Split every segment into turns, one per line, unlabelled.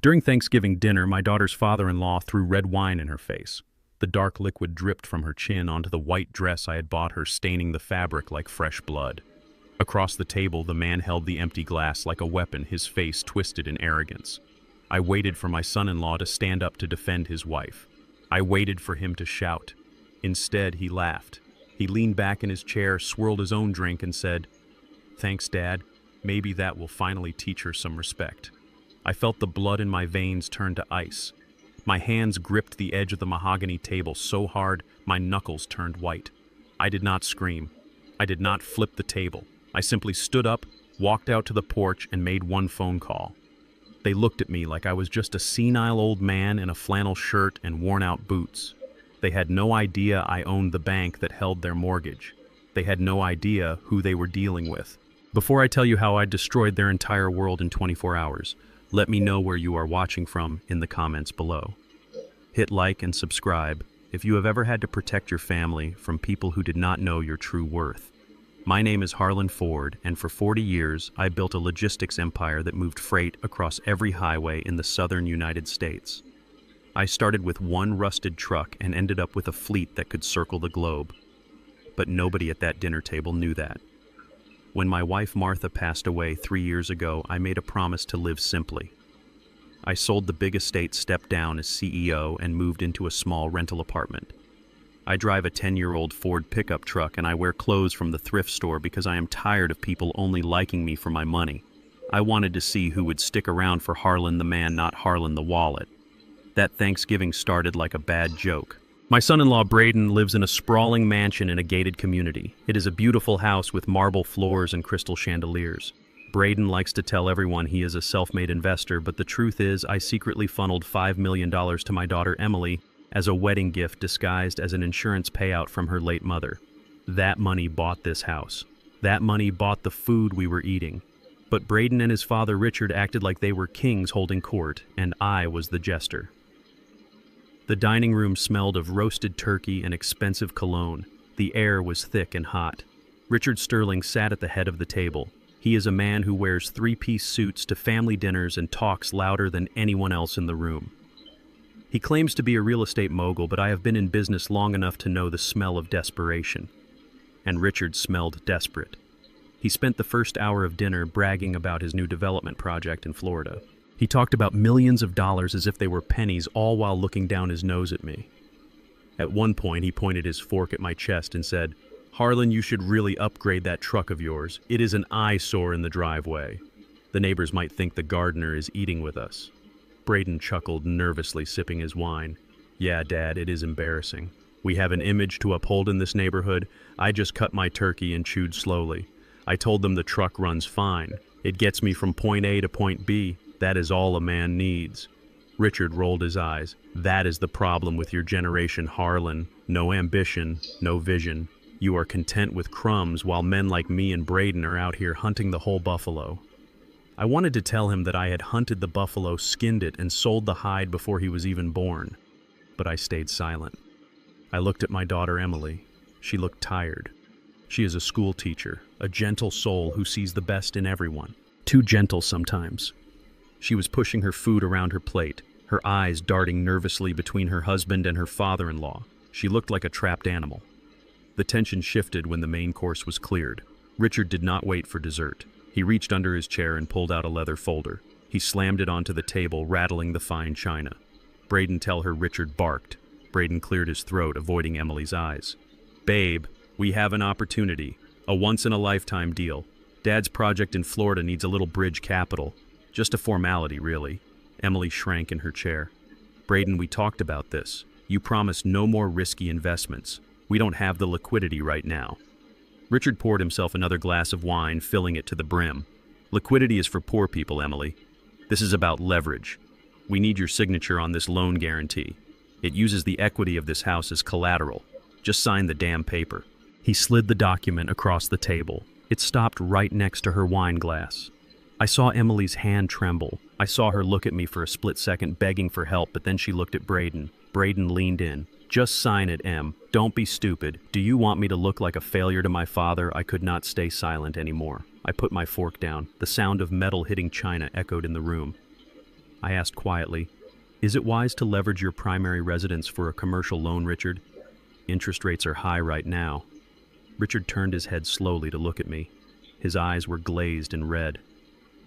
During Thanksgiving dinner, my daughter's father-in-law threw red wine in her face. The dark liquid dripped from her chin onto the white dress I had bought her, staining the fabric like fresh blood. Across the table, the man held the empty glass like a weapon, his face twisted in arrogance. I waited for my son-in-law to stand up to defend his wife. I waited for him to shout. Instead, he laughed. He leaned back in his chair, swirled his own drink, and said, "Thanks, Dad. Maybe that will finally teach her some respect." I felt the blood in my veins turn to ice. My hands gripped the edge of the mahogany table so hard my knuckles turned white. I did not scream. I did not flip the table. I simply stood up, walked out to the porch, and made one phone call. They looked at me like I was just a senile old man in a flannel shirt and worn-out boots. They had no idea I owned the bank that held their mortgage. They had no idea who they were dealing with. Before I tell you how I destroyed their entire world in 24 hours, let me know where you are watching from in the comments below. Hit like and subscribe if you have ever had to protect your family from people who did not know your true worth. My name is Harlan Ford, and for 40 years, I built a logistics empire that moved freight across every highway in the southern United States. I started with one rusted truck and ended up with a fleet that could circle the globe. But nobody at that dinner table knew that. When my wife Martha passed away 3 years ago, I made a promise to live simply. I sold the big estate, stepped down as CEO, and moved into a small rental apartment. I drive a 10-year-old Ford pickup truck, and I wear clothes from the thrift store because I am tired of people only liking me for my money. I wanted to see who would stick around for Harlan the man, not Harlan the wallet. That Thanksgiving started like a bad joke. My son-in-law Braden lives in a sprawling mansion in a gated community. It is a beautiful house with marble floors and crystal chandeliers. Braden likes to tell everyone he is a self-made investor, but the truth is I secretly funneled $5 million to my daughter Emily as a wedding gift disguised as an insurance payout from her late mother. That money bought this house. That money bought the food we were eating. But Braden and his father Richard acted like they were kings holding court, and I was the jester. The dining room smelled of roasted turkey and expensive cologne. The air was thick and hot. Richard Sterling sat at the head of the table. He is a man who wears three-piece suits to family dinners and talks louder than anyone else in the room. He claims to be a real estate mogul, but I have been in business long enough to know the smell of desperation. And Richard smelled desperate. He spent the first hour of dinner bragging about his new development project in Florida. He talked about millions of dollars as if they were pennies, all while looking down his nose at me. At one point, he pointed his fork at my chest and said, "Harlan, you should really upgrade that truck of yours. It is an eyesore in the driveway. The neighbors might think the gardener is eating with us." Braden chuckled nervously, sipping his wine. "Yeah, Dad, it is embarrassing. We have an image to uphold in this neighborhood. I just cut my turkey and chewed slowly. I told them the truck runs fine. It gets me from point A to point B. That is all a man needs." Richard rolled his eyes. "That is the problem with your generation, Harlan. No ambition, no vision. You are content with crumbs while men like me and Braden are out here hunting the whole buffalo." I wanted to tell him that I had hunted the buffalo, skinned it, and sold the hide before he was even born. But I stayed silent. I looked at my daughter Emily. She looked tired. She is a school teacher, a gentle soul who sees the best in everyone. Too gentle sometimes. She was pushing her food around her plate, her eyes darting nervously between her husband and her father-in-law. She looked like a trapped animal. The tension shifted when the main course was cleared. Richard did not wait for dessert. He reached under his chair and pulled out a leather folder. He slammed it onto the table, rattling the fine china. "Braden, tell her," Richard barked. Braden cleared his throat, avoiding Emily's eyes. "Babe, we have an opportunity. A once-in-a-lifetime deal. Dad's project in Florida needs a little bridge capital. Just a formality, really." Emily shrank in her chair. "Braden, we talked about this. You promised no more risky investments. We don't have the liquidity right now." Richard poured himself another glass of wine, filling it to the brim. "Liquidity is for poor people, Emily. This is about leverage. We need your signature on this loan guarantee. It uses the equity of this house as collateral. Just sign the damn paper." He slid the document across the table. It stopped right next to her wine glass. I saw Emily's hand tremble. I saw her look at me for a split second, begging for help, but then she looked at Braden. Braden leaned in. "Just sign it, Em. Don't be stupid. Do you want me to look like a failure to my father?" I could not stay silent anymore. I put my fork down. The sound of metal hitting china echoed in the room. I asked quietly. Is it wise to leverage your primary residence for a commercial loan, Richard? Interest rates are high right now. Richard turned his head slowly to look at me. His eyes were glazed and red.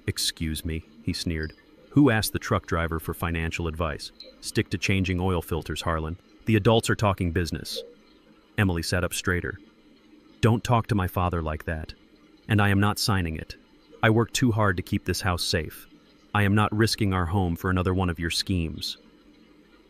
Excuse me, he sneered. Who asked the truck driver for financial advice? Stick to changing oil filters, Harlan. The adults are talking business. Emily sat up straighter. Don't talk to my father like that. And I am not signing it. I worked too hard to keep this house safe. I am not risking our home for another one of your schemes.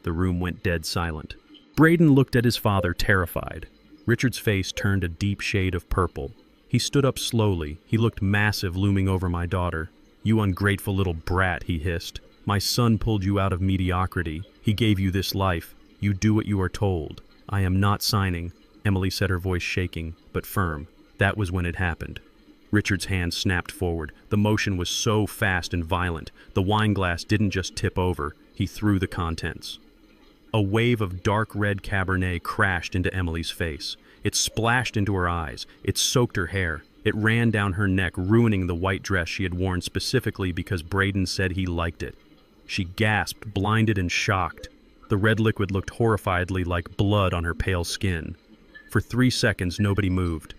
The room went dead silent. Braden looked at his father, terrified. Richard's face turned a deep shade of purple. He stood up slowly. He looked massive, looming over my daughter. You ungrateful little brat, he hissed. My son pulled you out of mediocrity. He gave you this life. You do what you are told. I am not signing, Emily said, her voice shaking, but firm. That was when it happened. Richard's hand snapped forward. The motion was so fast and violent. The wine glass didn't just tip over. He threw the contents. A wave of dark red Cabernet crashed into Emily's face. It splashed into her eyes. It soaked her hair. It ran down her neck, ruining the white dress she had worn specifically because Braden said he liked it. She gasped, blinded and shocked. The red liquid looked horrifiedly like blood on her pale skin. For 3 seconds, nobody moved.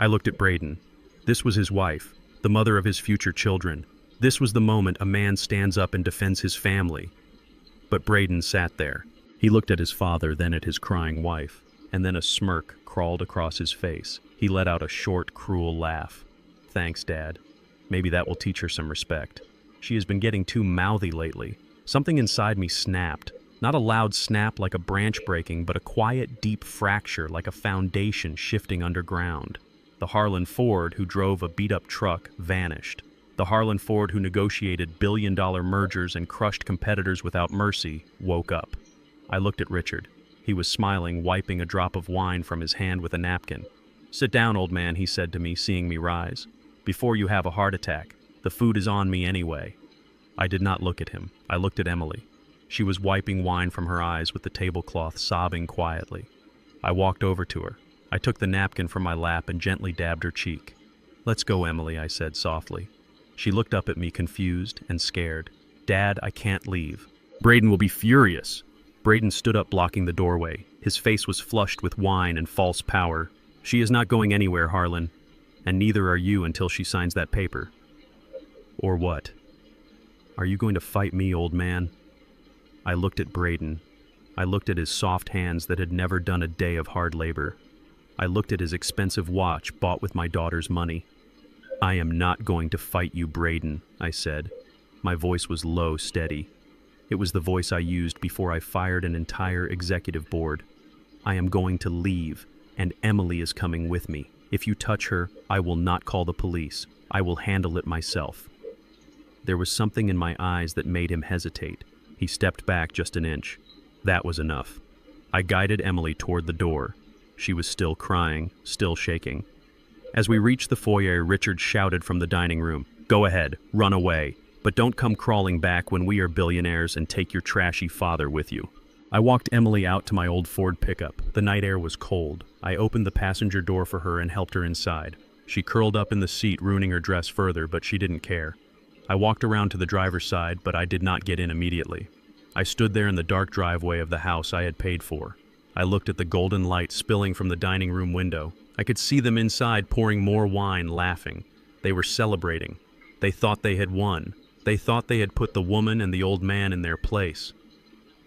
I looked at Braden. This was his wife, the mother of his future children. This was the moment a man stands up and defends his family. But Braden sat there. He looked at his father, then at his crying wife, and then a smirk crawled across his face. He let out a short, cruel laugh. Thanks, Dad. Maybe that will teach her some respect. She has been getting too mouthy lately. Something inside me snapped. Not a loud snap like a branch breaking, but a quiet, deep fracture like a foundation shifting underground. The Harlan Ford who drove a beat-up truck vanished. The Harlan Ford who negotiated billion-dollar mergers and crushed competitors without mercy woke up. I looked at Richard. He was smiling, wiping a drop of wine from his hand with a napkin. Sit down, old man, he said to me, seeing me rise. Before you have a heart attack. The food is on me anyway. I did not look at him. I looked at Emily. She was wiping wine from her eyes with the tablecloth, sobbing quietly. I walked over to her. I took the napkin from my lap and gently dabbed her cheek. Let's go, Emily, I said softly. She looked up at me, confused and scared. Dad, I can't leave. Braden will be furious. Braden stood up, blocking the doorway. His face was flushed with wine and false power. She is not going anywhere, Harlan. And neither are you until she signs that paper. Or what? Are you going to fight me, old man? I looked at Braden. I looked at his soft hands that had never done a day of hard labor. I looked at his expensive watch bought with my daughter's money. I am not going to fight you, Braden, I said. My voice was low, steady. It was the voice I used before I fired an entire executive board. I am going to leave, and Emily is coming with me. If you touch her, I will not call the police. I will handle it myself. There was something in my eyes that made him hesitate. He stepped back just an inch. That was enough. I guided Emily toward the door. She was still crying, still shaking. As we reached the foyer, Richard shouted from the dining room, "Go ahead, run away, but don't come crawling back when we are billionaires and take your trashy father with you." I walked Emily out to my old Ford pickup. The night air was cold. I opened the passenger door for her and helped her inside. She curled up in the seat, ruining her dress further, but she didn't care. I walked around to the driver's side, but I did not get in immediately. I stood there in the dark driveway of the house I had paid for. I looked at the golden light spilling from the dining room window. I could see them inside pouring more wine, laughing. They were celebrating. They thought they had won. They thought they had put the woman and the old man in their place.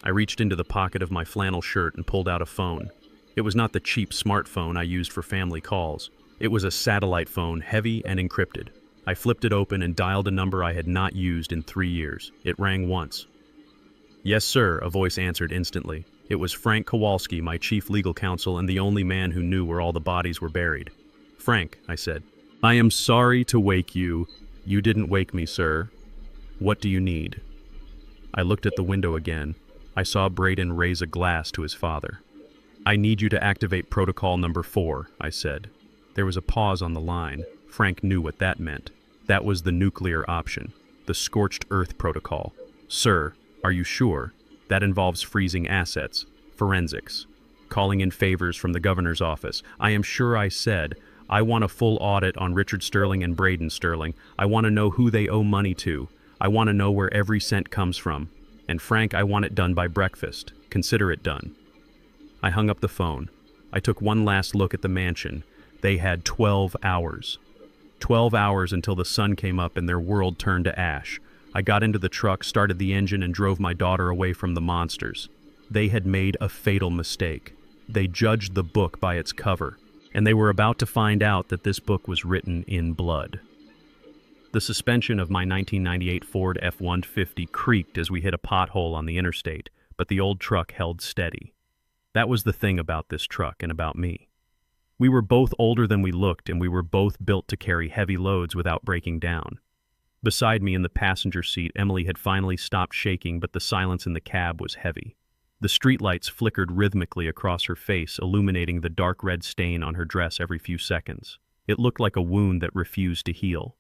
I reached into the pocket of my flannel shirt and pulled out a phone. It was not the cheap smartphone I used for family calls. It was a satellite phone, heavy and encrypted. I flipped it open and dialed a number I had not used in 3 years. It rang once. "Yes, sir," a voice answered instantly. It was Frank Kowalski, my chief legal counsel and the only man who knew where all the bodies were buried. "Frank," I said. "I am sorry to wake you." "You didn't wake me, sir. What do you need?" I looked at the window again. I saw Braden raise a glass to his father. "I need you to activate protocol number 4, I said. There was a pause on the line. Frank knew what that meant. That was the nuclear option, the scorched earth protocol. "Sir, are you sure? That involves freezing assets, forensics, calling in favors from the governor's office." "I am sure," I said. "I want a full audit on Richard Sterling and Braden Sterling. I want to know who they owe money to. I want to know where every cent comes from. And Frank, I want it done by breakfast. Consider it done." I hung up the phone. I took one last look at the mansion. They had 12 hours. 12 hours until the sun came up and their world turned to ash. I got into the truck, started the engine, and drove my daughter away from the monsters. They had made a fatal mistake. They judged the book by its cover, and they were about to find out that this book was written in blood. The suspension of my 1998 Ford F-150 creaked as we hit a pothole on the interstate, but the old truck held steady. That was the thing about this truck and about me. We were both older than we looked, and we were both built to carry heavy loads without breaking down. Beside me in the passenger seat, Emily had finally stopped shaking, but the silence in the cab was heavy. The streetlights flickered rhythmically across her face, illuminating the dark red stain on her dress every few seconds. It looked like a wound that refused to heal.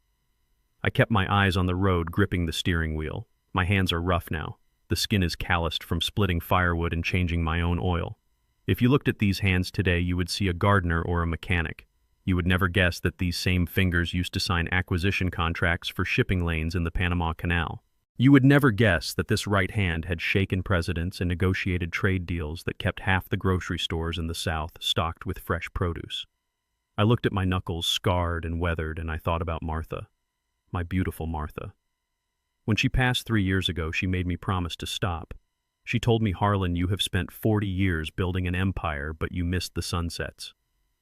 I kept my eyes on the road, gripping the steering wheel. My hands are rough now. The skin is calloused from splitting firewood and changing my own oil. If you looked at these hands today, you would see a gardener or a mechanic. You would never guess that these same fingers used to sign acquisition contracts for shipping lanes in the Panama Canal. You would never guess that this right hand had shaken presidents and negotiated trade deals that kept half the grocery stores in the South stocked with fresh produce. I looked at my knuckles, scarred and weathered, and I thought about Martha. My beautiful Martha. When she passed 3 years ago, she made me promise to stop. She told me, "Harlan, you have spent 40 years building an empire, but you missed the sunsets."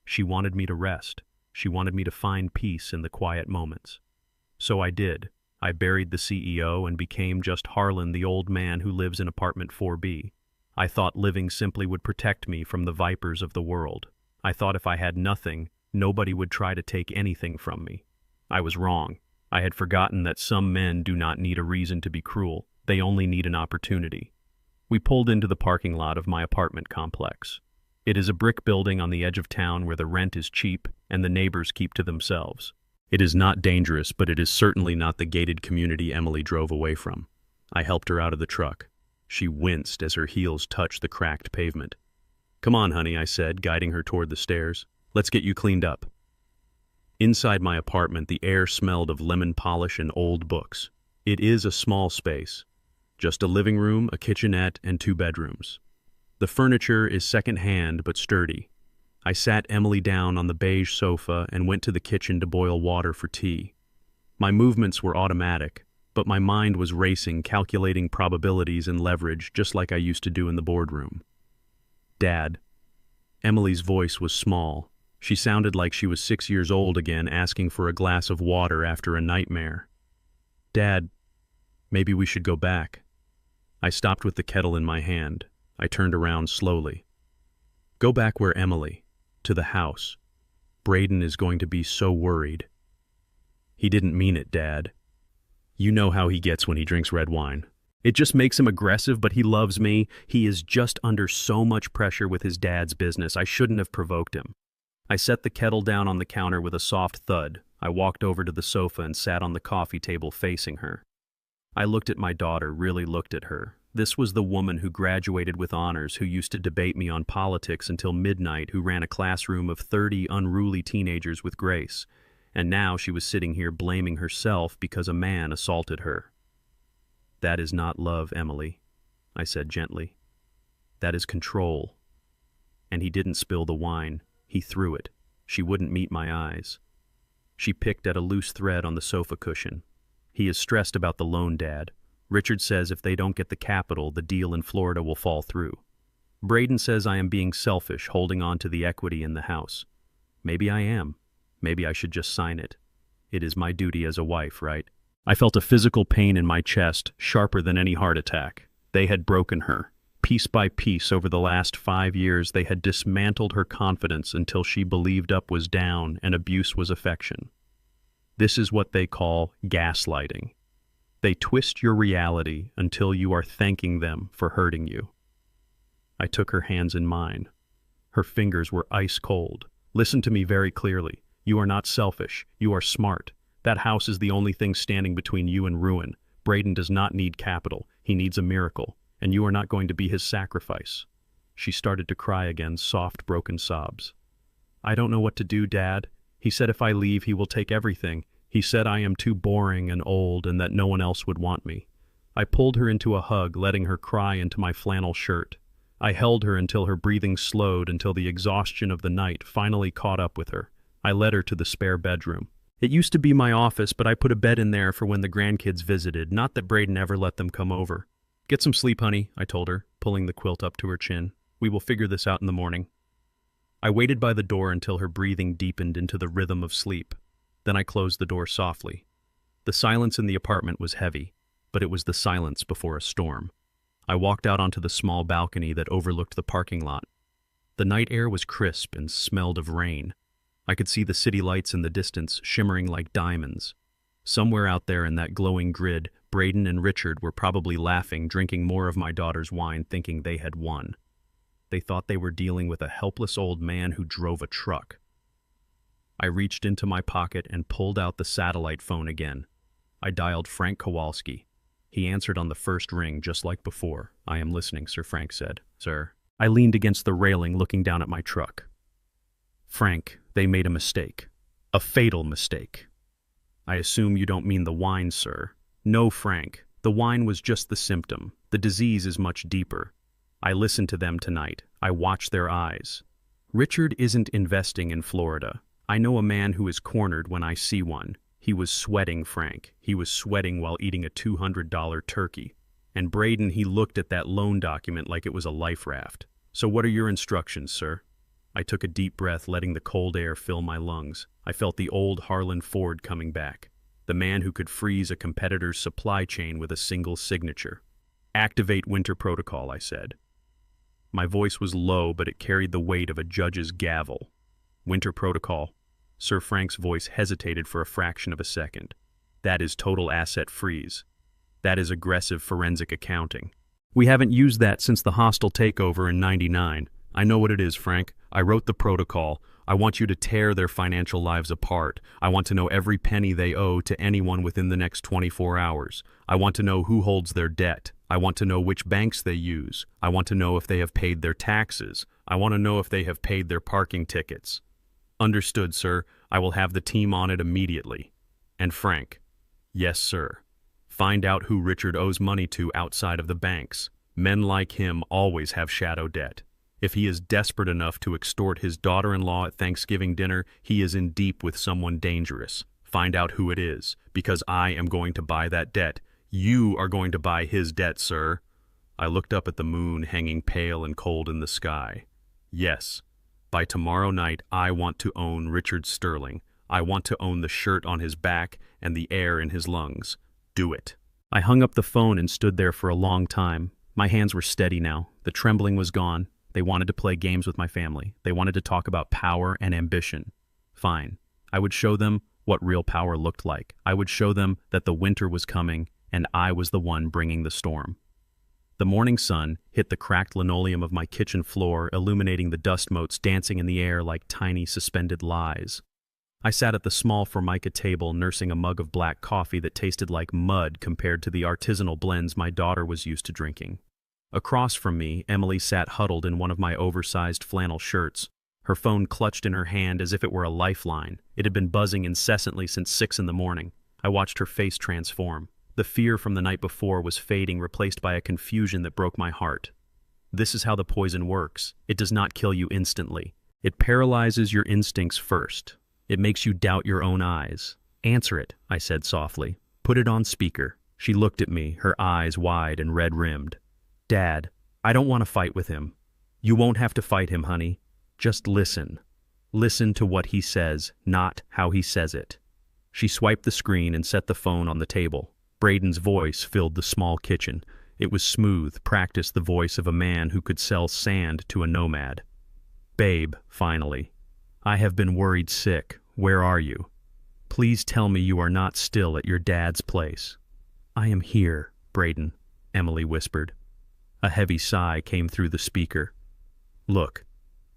She wanted me to rest. She wanted me to find peace in the quiet moments. So I did. I buried the CEO and became just Harlan, the old man who lives in apartment 4B. I thought living simply would protect me from the vipers of the world. I thought if I had nothing, nobody would try to take anything from me. I was wrong. I had forgotten that some men do not need a reason to be cruel. They only need an opportunity. We pulled into the parking lot of my apartment complex. It is a brick building on the edge of town where the rent is cheap and the neighbors keep to themselves. It is not dangerous, but it is certainly not the gated community Emily drove away from. I helped her out of the truck. She winced as her heels touched the cracked pavement. "Come on, honey," I said, guiding her toward the stairs. "Let's get you cleaned up." Inside my apartment, the air smelled of lemon polish and old books. It is a small space. Just a living room, a kitchenette, and 2 bedrooms. The furniture is second-hand but sturdy. I sat Emily down on the beige sofa and went to the kitchen to boil water for tea. My movements were automatic, but my mind was racing, calculating probabilities and leverage just like I used to do in the boardroom. "Dad." Emily's voice was small. She sounded like she was 6 years old again, asking for a glass of water after a nightmare. "Dad, maybe we should go back." I stopped with the kettle in my hand. I turned around slowly. "Go back where Emily? To the house. Braden is going to be so worried." "He didn't mean it, Dad. You know how he gets when he drinks red wine. It just makes him aggressive, but he loves me. He is just under so much pressure with his dad's business. I shouldn't have provoked him." I set the kettle down on the counter with a soft thud. I walked over to the sofa and sat on the coffee table facing her. I looked at my daughter, really looked at her. This was the woman who graduated with honors, who used to debate me on politics until midnight, who ran a classroom of 30 unruly teenagers with grace. And now she was sitting here blaming herself because a man assaulted her. "That is not love, Emily," I said gently. "That is control." And he didn't spill the wine. He threw it. She wouldn't meet my eyes. She picked at a loose thread on the sofa cushion. "He is stressed about the loan, Dad. Richard says if they don't get the capital, the deal in Florida will fall through. Braden says I am being selfish, holding on to the equity in the house. Maybe I am. Maybe I should just sign it. It is my duty as a wife, right?" I felt a physical pain in my chest, sharper than any heart attack. They had broken her. Piece by piece over the last 5 years, they had dismantled her confidence until she believed up was down and abuse was affection. This is what they call gaslighting. They twist your reality until you are thanking them for hurting you. I took her hands in mine. Her fingers were ice cold. "Listen to me very clearly. You are not selfish. You are smart. That house is the only thing standing between you and ruin. Braden does not need capital. He needs a miracle. And you are not going to be his sacrifice." She started to cry again, soft, broken sobs. "I don't know what to do, Dad. He said if I leave, he will take everything. He said I am too boring and old and that no one else would want me. I pulled her into a hug, letting her cry into my flannel shirt. I held her until her breathing slowed, until the exhaustion of the night finally caught up with her. I led her to the spare bedroom. It used to be my office, but I put a bed in there for when the grandkids visited, not that Braden ever let them come over. "Get some sleep, honey," I told her, pulling the quilt up to her chin. "We will figure this out in the morning." I waited by the door until her breathing deepened into the rhythm of sleep. Then I closed the door softly. The silence in the apartment was heavy, but it was the silence before a storm. I walked out onto the small balcony that overlooked the parking lot. The night air was crisp and smelled of rain. I could see the city lights in the distance, shimmering like diamonds. Somewhere out there in that glowing grid, Braden and Richard were probably laughing, drinking more of my daughter's wine, thinking they had won. They thought they were dealing with a helpless old man who drove a truck. I reached into my pocket and pulled out the satellite phone again. I dialed Frank Kowalski. He answered on the first ring, just like before. "I am listening, Sir," Frank said. "Sir." I leaned against the railing, looking down at my truck. "Frank, they made a mistake. A fatal mistake." "I assume you don't mean the wine, sir." "No, Frank. The wine was just the symptom. The disease is much deeper. I listened to them tonight. I watched their eyes. Richard isn't investing in Florida. I know a man who is cornered when I see one. He was sweating, Frank. He was sweating while eating a $200 turkey. And Braden, he looked at that loan document like it was a life raft. So what are your instructions, sir?" I took a deep breath, letting the cold air fill my lungs. I felt the old Harlan Ford coming back. The man who could freeze a competitor's supply chain with a single signature. "Activate winter protocol," I said. My voice was low, but it carried the weight of a judge's gavel. "Winter protocol." Sir Frank's voice hesitated for a fraction of a second. "That is total asset freeze. That is aggressive forensic accounting. We haven't used that since the hostile takeover in '99. I know what it is, Frank. I wrote the protocol. I want you to tear their financial lives apart. I want to know every penny they owe to anyone within the next 24 hours. I want to know who holds their debt. I want to know which banks they use. I want to know if they have paid their taxes. I want to know if they have paid their parking tickets." "Understood, sir. I will have the team on it immediately." "And Frank." "Yes, sir. Find out who Richard owes money to outside of the banks. Men like him always have shadow debt. If he is desperate enough to extort his daughter-in-law at Thanksgiving dinner, he is in deep with someone dangerous. Find out who it is, because I am going to buy that debt. You are going to buy his debt, sir." I looked up at the moon hanging pale and cold in the sky. "Yes. By tomorrow night, I want to own Richard Sterling. I want to own the shirt on his back and the air in his lungs. Do it." I hung up the phone and stood there for a long time. My hands were steady now. The trembling was gone. They wanted to play games with my family. They wanted to talk about power and ambition. Fine. I would show them what real power looked like. I would show them that the winter was coming, and I was the one bringing the storm. The morning sun hit the cracked linoleum of my kitchen floor, illuminating the dust motes dancing in the air like tiny suspended lies. I sat at the small formica table, nursing a mug of black coffee that tasted like mud compared to the artisanal blends my daughter was used to drinking. Across from me, Emily sat huddled in one of my oversized flannel shirts, her phone clutched in her hand as if it were a lifeline. It had been buzzing incessantly since 6 in the morning. I watched her face transform. The fear from the night before was fading, replaced by a confusion that broke my heart. This is how the poison works. It does not kill you instantly. It paralyzes your instincts first. It makes you doubt your own eyes. "Answer it," I said softly. "Put it on speaker." She looked at me, her eyes wide and red-rimmed. "Dad, I don't want to fight with him." "You won't have to fight him, honey. Just listen. Listen to what he says, not how he says it." She swiped the screen and set the phone on the table. Braden's voice filled the small kitchen. It was smooth, practiced the voice of a man who could sell sand to a nomad. "Babe, finally. I have been worried sick. Where are you? Please tell me you are not still at your dad's place." "I am here, Braden," Emily whispered. A heavy sigh came through the speaker. "Look,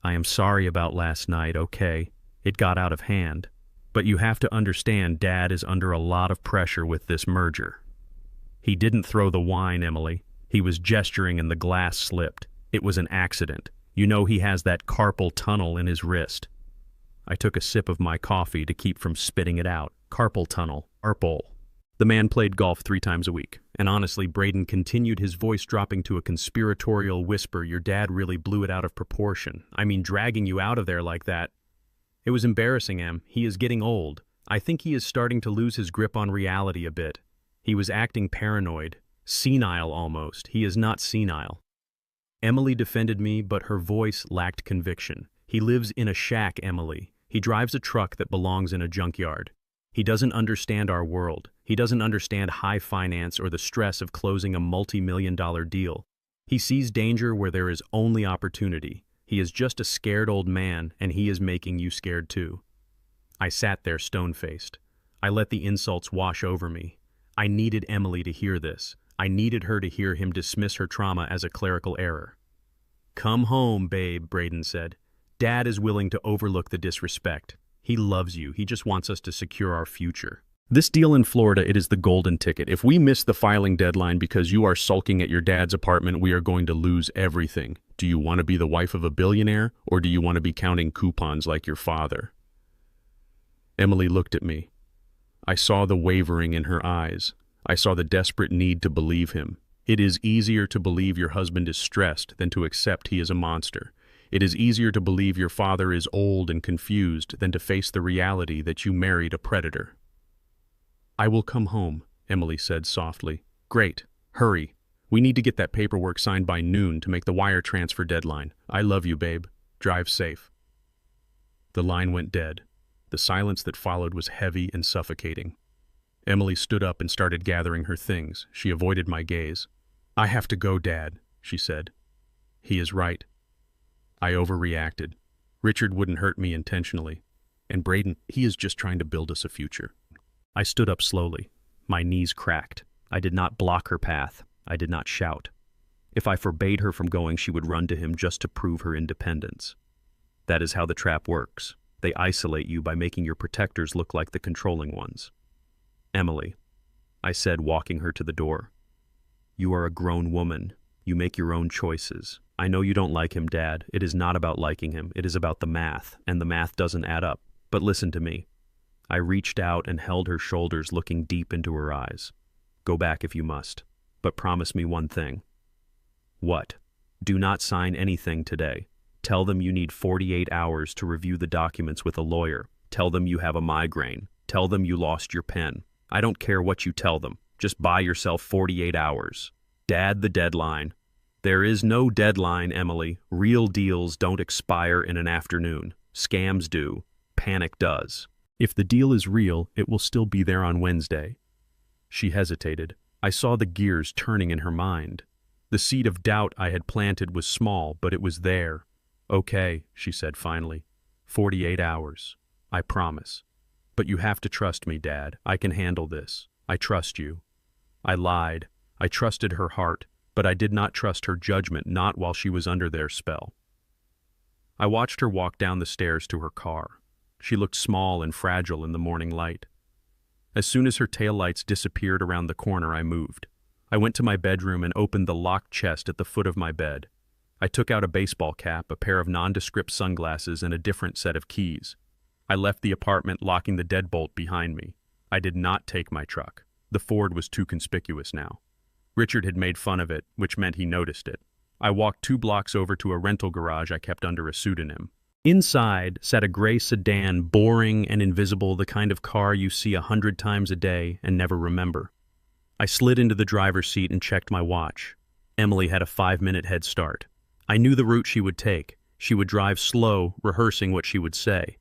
I am sorry about last night, okay? It got out of hand. But you have to understand Dad is under a lot of pressure with this merger." He didn't throw the wine, Emily. He was gesturing and the glass slipped. It was an accident. You know he has that carpal tunnel in his wrist. I took a sip of my coffee to keep from spitting it out. Carpal tunnel. Arpol. The man played golf 3 times a week, and honestly, Braden continued, his voice dropping to a conspiratorial whisper. Your dad really blew it out of proportion. I mean, dragging you out of there like that. It was embarrassing, Em. He is getting old. I think he is starting to lose his grip on reality a bit. He was acting paranoid, senile almost. He is not senile. Emily defended me, but her voice lacked conviction. He lives in a shack, Emily. He drives a truck that belongs in a junkyard. He doesn't understand our world. He doesn't understand high finance or the stress of closing a multi-million-dollar deal. He sees danger where there is only opportunity. He is just a scared old man, and he is making you scared too. I sat there stone-faced. I let the insults wash over me. I needed Emily to hear this. I needed her to hear him dismiss her trauma as a clerical error. Come home, babe, Braden said. Dad is willing to overlook the disrespect. He loves you. He just wants us to secure our future. This deal in Florida, it is the golden ticket. If we miss the filing deadline because you are sulking at your dad's apartment, we are going to lose everything. Do you want to be the wife of a billionaire, or do you want to be counting coupons like your father? Emily looked at me. I saw the wavering in her eyes. I saw the desperate need to believe him. It is easier to believe your husband is stressed than to accept he is a monster. It is easier to believe your father is old and confused than to face the reality that you married a predator. I will come home, Emily said softly. Great. Hurry. We need to get that paperwork signed by noon to make the wire transfer deadline. I love you, babe. Drive safe. The line went dead. The silence that followed was heavy and suffocating. Emily stood up and started gathering her things. She avoided my gaze. I have to go, Dad, she said. He is right. I overreacted. Richard wouldn't hurt me intentionally. And Braden, he is just trying to build us a future. I stood up slowly. My knees cracked. I did not block her path. I did not shout. If I forbade her from going, she would run to him just to prove her independence. That is how the trap works. They isolate you by making your protectors look like the controlling ones. Emily, I said, walking her to the door. You are a grown woman. You make your own choices. I know you don't like him, Dad. It is not about liking him. It is about the math, and the math doesn't add up. But listen to me. I reached out and held her shoulders, looking deep into her eyes. Go back if you must, but promise me one thing. What? Do not sign anything today. Tell them you need 48 hours to review the documents with a lawyer. Tell them you have a migraine. Tell them you lost your pen. I don't care what you tell them. Just buy yourself 48 hours. Dad, the deadline. There is no deadline, Emily. Real deals don't expire in an afternoon. Scams do. Panic does. If the deal is real, it will still be there on Wednesday. She hesitated. I saw the gears turning in her mind. The seed of doubt I had planted was small, but it was there. Okay, she said finally. 48 hours. I promise. But you have to trust me, Dad. I can handle this. I trust you. I lied. I trusted her heart, but I did not trust her judgment, not while she was under their spell. I watched her walk down the stairs to her car. She looked small and fragile in the morning light. As soon as her taillights disappeared around the corner, I moved. I went to my bedroom and opened the locked chest at the foot of my bed. I took out a baseball cap, a pair of nondescript sunglasses, and a different set of keys. I left the apartment, locking the deadbolt behind me. I did not take my truck. The Ford was too conspicuous now. Richard had made fun of it, which meant he noticed it. I walked 2 blocks over to a rental garage I kept under a pseudonym. Inside sat a gray sedan, boring and invisible, the kind of car you see 100 times a day and never remember. I slid into the driver's seat and checked my watch. Emily had a 5-minute head start. I knew the route she would take. She would drive slow, rehearsing what she would say.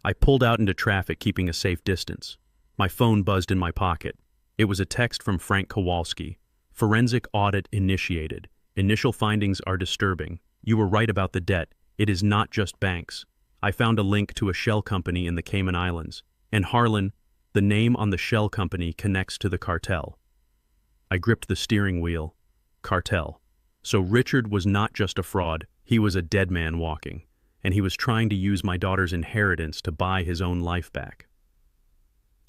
I pulled out into traffic, keeping a safe distance. My phone buzzed in my pocket. It was a text from Frank Kowalski. Forensic audit initiated. Initial findings are disturbing. You were right about the debt. It is not just banks. I found a link to a shell company in the Cayman Islands. And Harlan, the name on the shell company connects to the cartel. I gripped the steering wheel. Cartel. So Richard was not just a fraud, he was a dead man walking. And he was trying to use my daughter's inheritance to buy his own life back.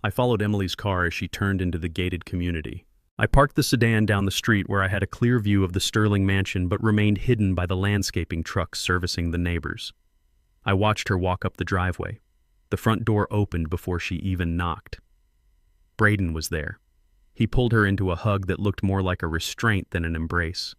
I followed Emily's car as she turned into the gated community. I parked the sedan down the street where I had a clear view of the Sterling mansion but remained hidden by the landscaping trucks servicing the neighbors. I watched her walk up the driveway. The front door opened before she even knocked. Braden was there. He pulled her into a hug that looked more like a restraint than an embrace.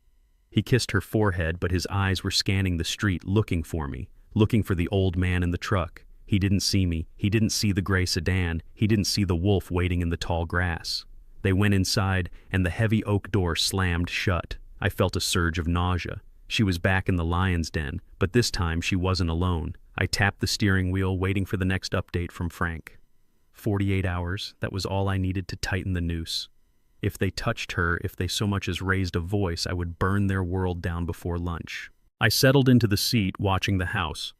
He kissed her forehead, but his eyes were scanning the street, looking for me, looking for the old man in the truck. He didn't see me. He didn't see the gray sedan. He didn't see the wolf waiting in the tall grass. They went inside, and the heavy oak door slammed shut. I felt a surge of nausea. She was back in the lion's den, but this time she wasn't alone. I tapped the steering wheel, waiting for the next update from Frank. 48 hours, that was all I needed to tighten the noose. If they touched her, if they so much as raised a voice, I would burn their world down before lunch. I settled into the seat, watching the house.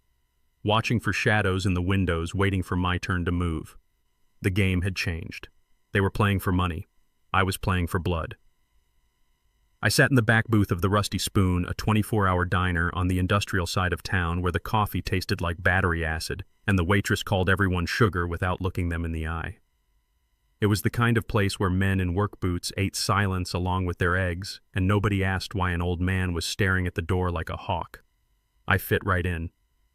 Watching for shadows in the windows, waiting for my turn to move. The game had changed. They were playing for money. I was playing for blood. I sat in the back booth of the Rusty Spoon, a 24-hour diner on the industrial side of town where the coffee tasted like battery acid and the waitress called everyone sugar without looking them in the eye. It was the kind of place where men in work boots ate silence along with their eggs, and nobody asked why an old man was staring at the door like a hawk. I fit right in.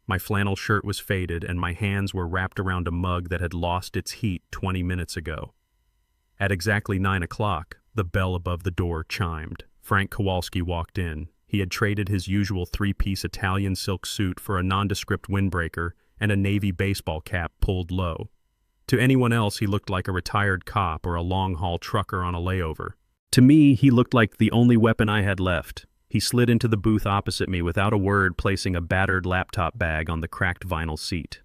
My flannel shirt was faded, and my hands were wrapped around a mug that had lost its heat 20 minutes ago. At exactly 9 o'clock, the bell above the door chimed. Frank Kowalski walked in. He had traded his usual three-piece Italian silk suit for a nondescript windbreaker and a navy baseball cap pulled low. To anyone else, he looked like a retired cop or a long-haul trucker on a layover. To me, he looked like the only weapon I had left. He slid into the booth opposite me without a word, placing a battered laptop bag on the cracked vinyl seat.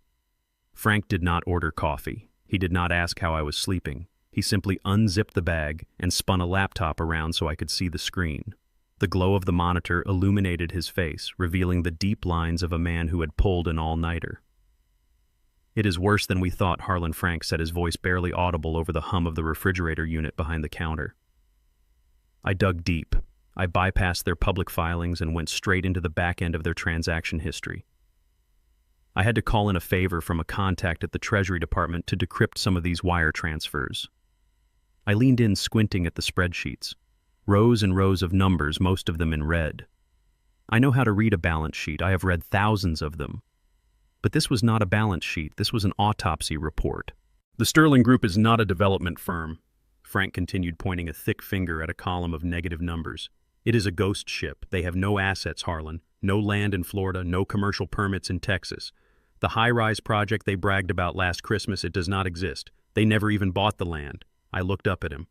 Frank did not order coffee. He did not ask how I was sleeping. He simply unzipped the bag and spun a laptop around so I could see the screen. The glow of the monitor illuminated his face, revealing the deep lines of a man who had pulled an all-nighter. "It is worse than we thought," Harlan Frank said, his voice barely audible over the hum of the refrigerator unit behind the counter. I dug deep. I bypassed their public filings and went straight into the back end of their transaction history. I had to call in a favor from a contact at the Treasury Department to decrypt some of these wire transfers. I leaned in, squinting at the spreadsheets. Rows and rows of numbers, most of them in red. I know how to read a balance sheet. I have read thousands of them. But this was not a balance sheet. This was an autopsy report. "The Sterling Group is not a development firm," Frank continued, pointing a thick finger at a column of negative numbers. "It is a ghost ship. They have no assets, Harlan. No land in Florida, no commercial permits in Texas. The high-rise project they bragged about last Christmas, it does not exist. They never even bought the land." I looked up at him.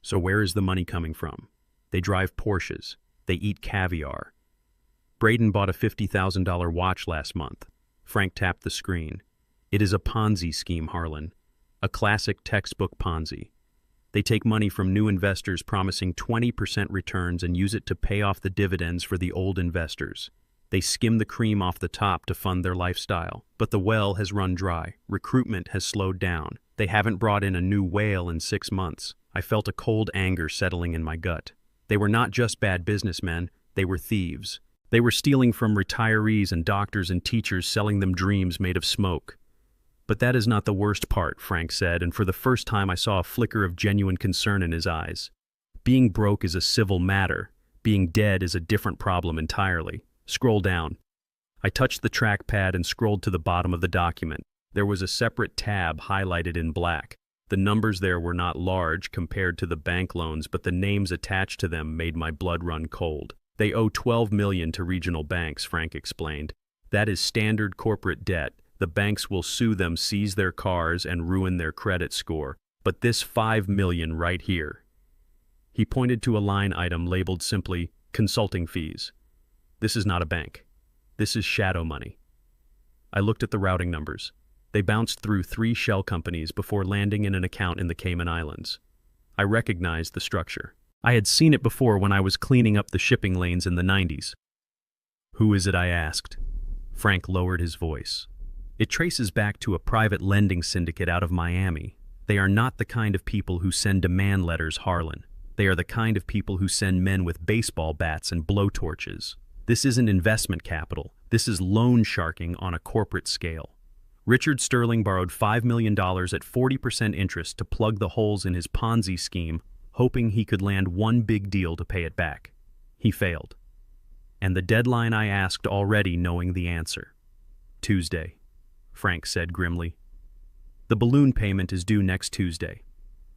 "So where is the money coming from?" "They drive Porsches. They eat caviar. Braden bought a $50,000 watch last month." Frank tapped the screen. "It is a Ponzi scheme, Harlan. A classic textbook Ponzi. They take money from new investors promising 20% returns and use it to pay off the dividends for the old investors. They skim the cream off the top to fund their lifestyle. But the well has run dry. Recruitment has slowed down. They haven't brought in a new whale in 6 months. I felt a cold anger settling in my gut. They were not just bad businessmen, they were thieves. They were stealing from retirees and doctors and teachers, selling them dreams made of smoke. "But that is not the worst part," Frank said, and for the first time I saw a flicker of genuine concern in his eyes. "Being broke is a civil matter. Being dead is a different problem entirely. Scroll down." I touched the trackpad and scrolled to the bottom of the document. There was a separate tab highlighted in black. The numbers there were not large compared to the bank loans, but the names attached to them made my blood run cold. "They owe $12 million to regional banks," Frank explained. "That is standard corporate debt. The banks will sue them, seize their cars, and ruin their credit score. But this $5 million right here." He pointed to a line item labeled simply, "Consulting fees." "This is not a bank. This is shadow money." I looked at the routing numbers. They bounced through 3 shell companies before landing in an account in the Cayman Islands. I recognized the structure. I had seen it before when I was cleaning up the shipping lanes in the 90s. "Who is it?" I asked. Frank lowered his voice. "It traces back to a private lending syndicate out of Miami. They are not the kind of people who send demand letters, Harlan. They are the kind of people who send men with baseball bats and blowtorches. This isn't investment capital. This is loan sharking on a corporate scale. Richard Sterling borrowed $5 million at 40% interest to plug the holes in his Ponzi scheme, hoping he could land one big deal to pay it back. He failed. And the deadline I asked already knowing the answer. Tuesday, Frank said grimly. The balloon payment is due next Tuesday.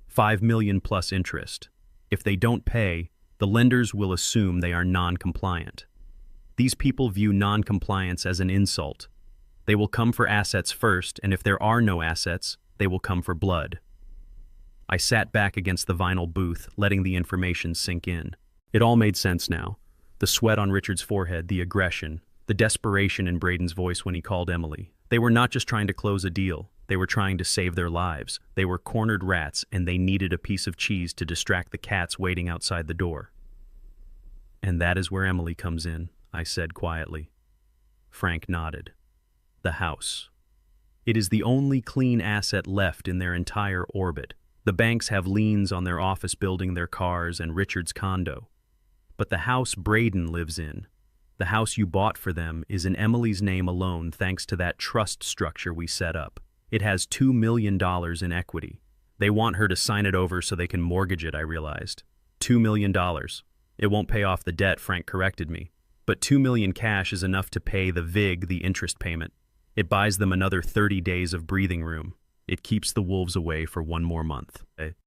5 million plus interest. If they don't pay, the lenders will assume they are non-compliant. These people view non-compliance as an insult. They will come for assets first, and if there are no assets, they will come for blood. I sat back against the vinyl booth, letting the information sink in. It all made sense now. The sweat on Richard's forehead, the aggression, the desperation in Braden's voice when he called Emily. They were not just trying to close a deal. They were trying to save their lives. They were cornered rats, and they needed a piece of cheese to distract the cats waiting outside the door. And that is where Emily comes in, I said quietly. Frank nodded. The house. It is the only clean asset left in their entire orbit. The banks have liens on their office building, their cars, and Richard's condo. But the house Braden lives in, the house you bought for them, is in Emily's name alone thanks to that trust structure we set up. It has $2 million in equity. They want her to sign it over so they can mortgage it, I realized. $2 million. It won't pay off the debt, Frank corrected me. But $2 million cash is enough to pay the VIG, the interest payment. It buys them another 30 days of breathing room. It keeps the wolves away for 1 more month.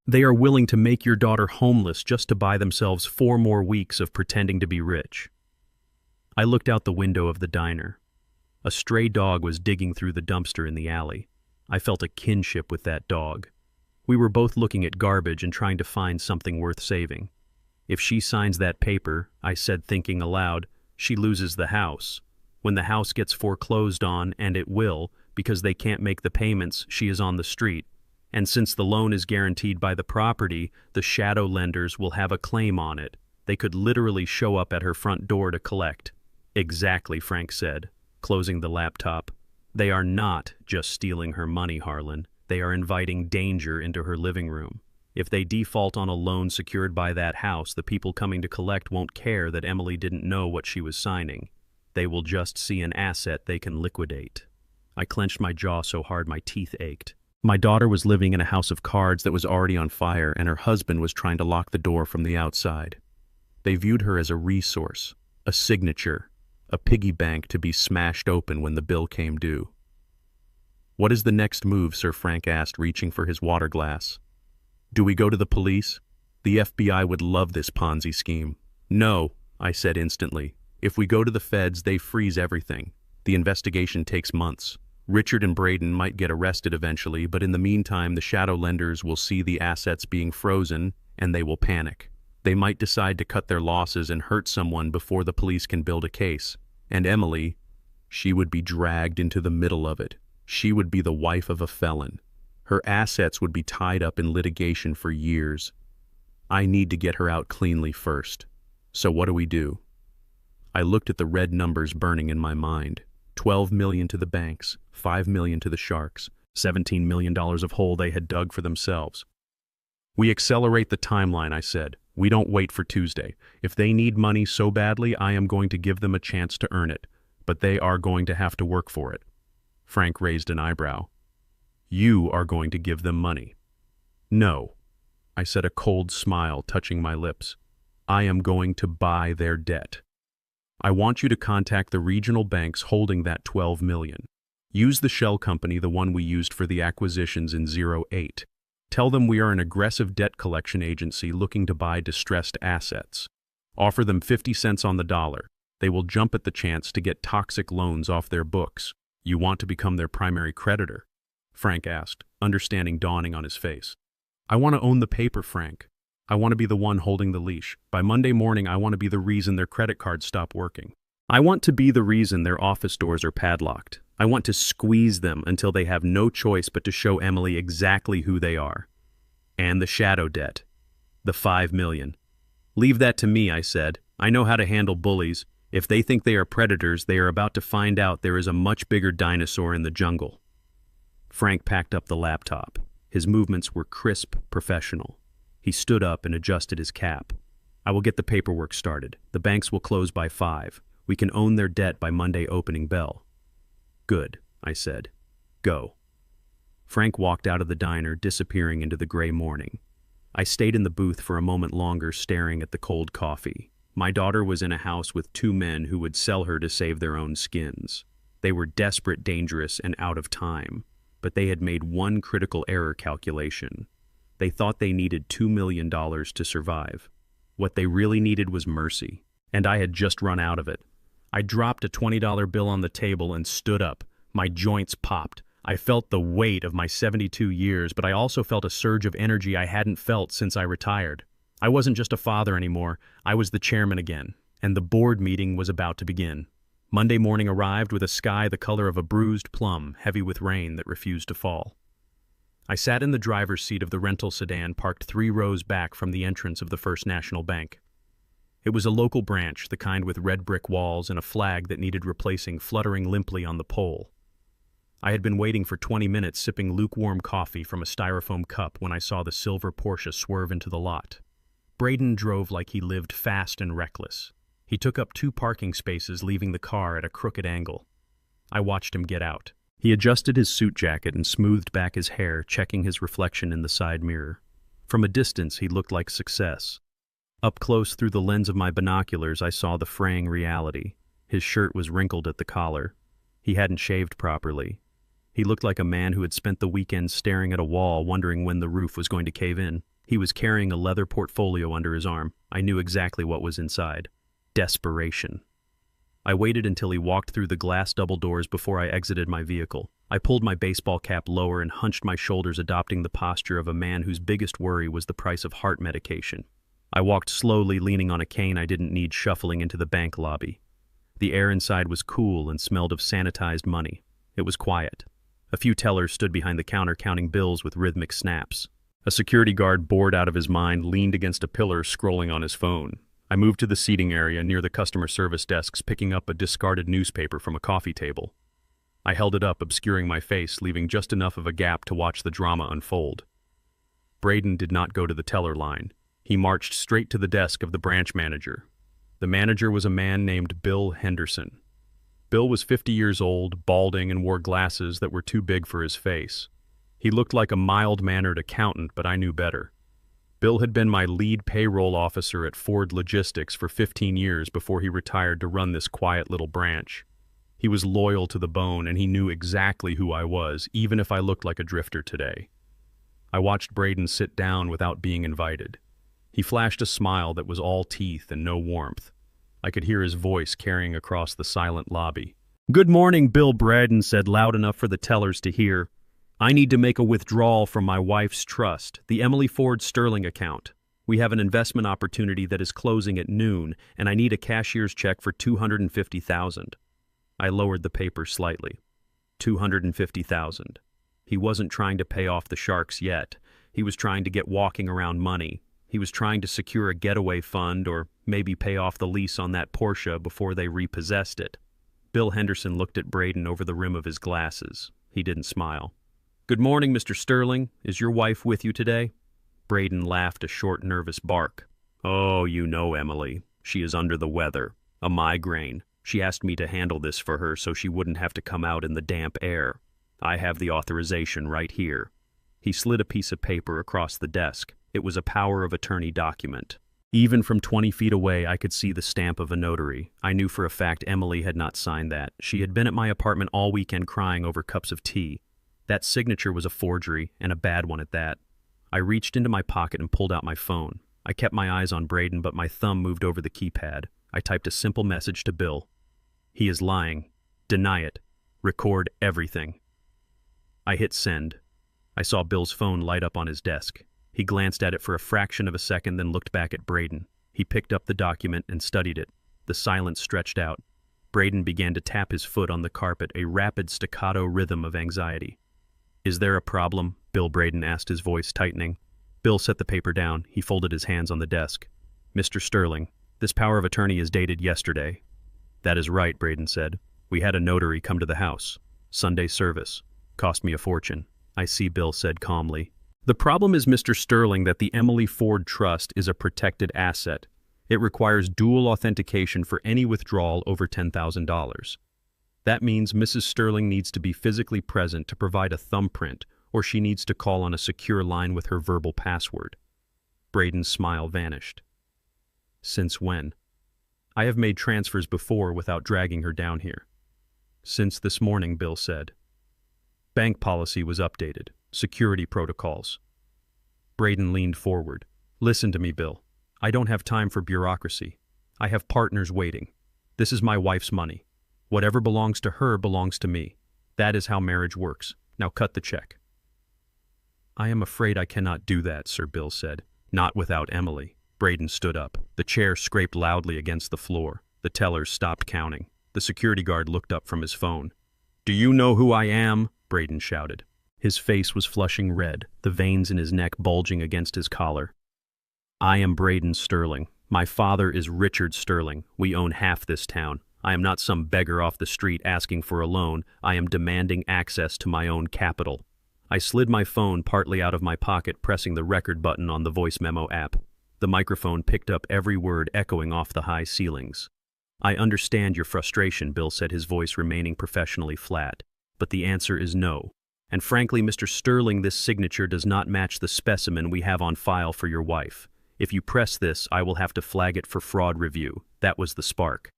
They are willing to make your daughter homeless just to buy themselves 4 more weeks of pretending to be rich. I looked out the window of the diner. A stray dog was digging through the dumpster in the alley. I felt a kinship with that dog. We were both looking at garbage and trying to find something worth saving. If she signs that paper, I said thinking aloud, she loses the house. When the house gets foreclosed on, and it will, because they can't make the payments, she is on the street. And since the loan is guaranteed by the property, the shadow lenders will have a claim on it. They could literally show up at her front door to collect. Exactly, Frank said, closing the laptop. They are not just stealing her money, Harlan. They are inviting danger into her living room. If they default on a loan secured by that house, the people coming to collect won't care that Emily didn't know what she was signing. They will just see an asset they can liquidate. I clenched my jaw so hard my teeth ached. My daughter was living in a house of cards that was already on fire, and her husband was trying to lock the door from the outside. They viewed her as a resource, a signature, a piggy bank to be smashed open when the bill came due. What is the next move? Sir Frank asked, reaching for his water glass. Do we go to the police? The FBI would love this Ponzi scheme. No, I said instantly. If we go to the feds, they freeze everything. The investigation takes months. Richard and Braden might get arrested eventually, but in the meantime, the shadow lenders will see the assets being frozen, and they will panic. They might decide to cut their losses and hurt someone before the police can build a case. And Emily, she would be dragged into the middle of it. She would be the wife of a felon. Her assets would be tied up in litigation for years. I need to get her out cleanly first. So what do we do? I looked at the red numbers burning in my mind. 12 million to the banks, 5 million to the sharks, $17 million of hole they had dug for themselves. We accelerate the timeline, I said. We don't wait for Tuesday. If they need money so badly, I am going to give them a chance to earn it, but they are going to have to work for it. Frank raised an eyebrow. You are going to give them money. No, I said, a cold smile touching my lips. I am going to buy their debt. I want you to contact the regional banks holding that 12 million. Use the shell company, the one we used for the acquisitions in 08. Tell them we are an aggressive debt collection agency looking to buy distressed assets. Offer them 50 cents on the dollar. They will jump at the chance to get toxic loans off their books. You want to become their primary creditor? Frank asked, understanding dawning on his face. I want to own the paper, Frank. I want to be the one holding the leash. By Monday morning, I want to be the reason their credit cards stop working. I want to be the reason their office doors are padlocked. I want to squeeze them until they have no choice but to show Emily exactly who they are. And the shadow debt. The 5 million. Leave that to me, I said. I know how to handle bullies. If they think they are predators, they are about to find out there is a much bigger dinosaur in the jungle. Frank packed up the laptop. His movements were crisp, professional. He stood up and adjusted his cap. I will get the paperwork started. The banks will close by 5. We can own their debt by Monday opening bell. Good, I said. Go. Frank walked out of the diner, disappearing into the gray morning. I stayed in the booth for a moment longer, staring at the cold coffee. My daughter was in a house with 2 men who would sell her to save their own skins. They were desperate, dangerous, and out of time, but they had made one critical error calculation. They thought they needed $2 million to survive. What they really needed was mercy, and I had just run out of it. I dropped a $20 bill on the table and stood up. My joints popped. I felt the weight of my 72 years, but I also felt a surge of energy I hadn't felt since I retired. I wasn't just a father anymore, I was the chairman again, and the board meeting was about to begin. Monday morning arrived with a sky the color of a bruised plum, heavy with rain that refused to fall. I sat in the driver's seat of the rental sedan parked 3 rows back from the entrance of the First National Bank. It was a local branch, the kind with red brick walls and a flag that needed replacing fluttering limply on the pole. I had been waiting for 20 minutes sipping lukewarm coffee from a styrofoam cup when I saw the silver Porsche swerve into the lot. Braden drove like he lived fast and reckless. He took up 2 parking spaces, leaving the car at a crooked angle. I watched him get out. He adjusted his suit jacket and smoothed back his hair, checking his reflection in the side mirror. From a distance, he looked like success. Up close through the lens of my binoculars, I saw the fraying reality. His shirt was wrinkled at the collar. He hadn't shaved properly. He looked like a man who had spent the weekend staring at a wall, wondering when the roof was going to cave in. He was carrying a leather portfolio under his arm. I knew exactly what was inside. Desperation. I waited until he walked through the glass double doors before I exited my vehicle. I pulled my baseball cap lower and hunched my shoulders, adopting the posture of a man whose biggest worry was the price of heart medication. I walked slowly, leaning on a cane I didn't need, shuffling into the bank lobby. The air inside was cool and smelled of sanitized money. It was quiet. A few tellers stood behind the counter counting bills with rhythmic snaps. A security guard, bored out of his mind, leaned against a pillar, scrolling on his phone. I moved to the seating area near the customer service desks, picking up a discarded newspaper from a coffee table. I held it up, obscuring my face, leaving just enough of a gap to watch the drama unfold. Braden did not go to the teller line. He marched straight to the desk of the branch manager. The manager was a man named Bill Henderson. Bill was 50 years old, balding, and wore glasses that were too big for his face. He looked like a mild-mannered accountant, but I knew better. Bill had been my lead payroll officer at Ford Logistics for 15 years before he retired to run this quiet little branch. He was loyal to the bone, and he knew exactly who I was, even if I looked like a drifter today. I watched Braden sit down without being invited. He flashed a smile that was all teeth and no warmth. I could hear his voice carrying across the silent lobby. "Good morning," Bill Braden said, loud enough for the tellers to hear. "I need to make a withdrawal from my wife's trust, the Emily Ford Sterling account. We have an investment opportunity that is closing at noon, and I need a cashier's check for $250,000. I lowered the paper slightly. $250,000. He wasn't trying to pay off the sharks yet. He was trying to get walking around money. He was trying to secure a getaway fund or maybe pay off the lease on that Porsche before they repossessed it. Bill Henderson looked at Braden over the rim of his glasses. He didn't smile. "Good morning, Mr. Sterling. Is your wife with you today?" Braden laughed a short, nervous bark. "Oh, you know Emily. She is under the weather. A migraine. She asked me to handle this for her so she wouldn't have to come out in the damp air. I have the authorization right here." He slid a piece of paper across the desk. It was a power of attorney document. Even from 20 feet away, I could see the stamp of a notary. I knew for a fact Emily had not signed that. She had been at my apartment all weekend crying over cups of tea. That signature was a forgery, and a bad one at that. I reached into my pocket and pulled out my phone. I kept my eyes on Braden, but my thumb moved over the keypad. I typed a simple message to Bill. "He is lying. Deny it. Record everything." I hit send. I saw Bill's phone light up on his desk. He glanced at it for a fraction of a second, then looked back at Braden. He picked up the document and studied it. The silence stretched out. Braden began to tap his foot on the carpet, a rapid staccato rhythm of anxiety. "Is there a problem?" Bill Braden asked, his voice tightening. Bill set the paper down. He folded his hands on the desk. "Mr. Sterling, this power of attorney is dated yesterday." "That is right," Braden said. "We had a notary come to the house. Sunday service. Cost me a fortune." "I see," Bill said calmly. "The problem is, Mr. Sterling, that the Emily Ford Trust is a protected asset. It requires dual authentication for any withdrawal over $10,000. That means Mrs. Sterling needs to be physically present to provide a thumbprint, or she needs to call on a secure line with her verbal password." Braden's smile vanished. "Since when?" "I have made transfers before without dragging her down here." Since this morning, Bill said. Bank policy was updated. Security protocols. Braden leaned forward. Listen to me, Bill. I don't have time for bureaucracy. I have partners waiting. This is my wife's money. Whatever belongs to her belongs to me. That is how marriage works. Now cut the check. I am afraid I cannot do that, Sir Bill said. Not without Emily. Braden stood up. The chair scraped loudly against the floor. The tellers stopped counting. The security guard looked up from his phone. Do you know who I am? Braden shouted. His face was flushing red, the veins in his neck bulging against his collar. I am Braden Sterling. My father is Richard Sterling. We own half this town. I am not some beggar off the street asking for a loan. I am demanding access to my own capital. I slid my phone partly out of my pocket, pressing the record button on the voice memo app. The microphone picked up every word echoing off the high ceilings. I understand your frustration, Bill said, his voice remaining professionally flat. But the answer is no. And frankly, Mr. Sterling, this signature does not match the specimen we have on file for your wife. If you press this, I will have to flag it for fraud review. That was the spark.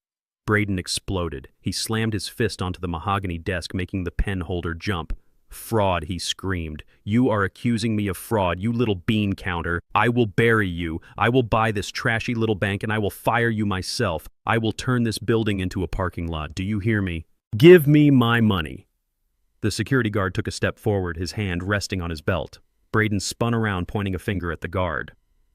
Braden exploded. He slammed his fist onto the mahogany desk, making the pen holder jump. Fraud, he screamed. You are accusing me of fraud, you little bean counter. I will bury you. I will buy this trashy little bank and I will fire you myself. I will turn this building into a parking lot. Do you hear me? Give me my money. The security guard took a step forward, his hand resting on his belt. Braden spun around, pointing a finger at the guard.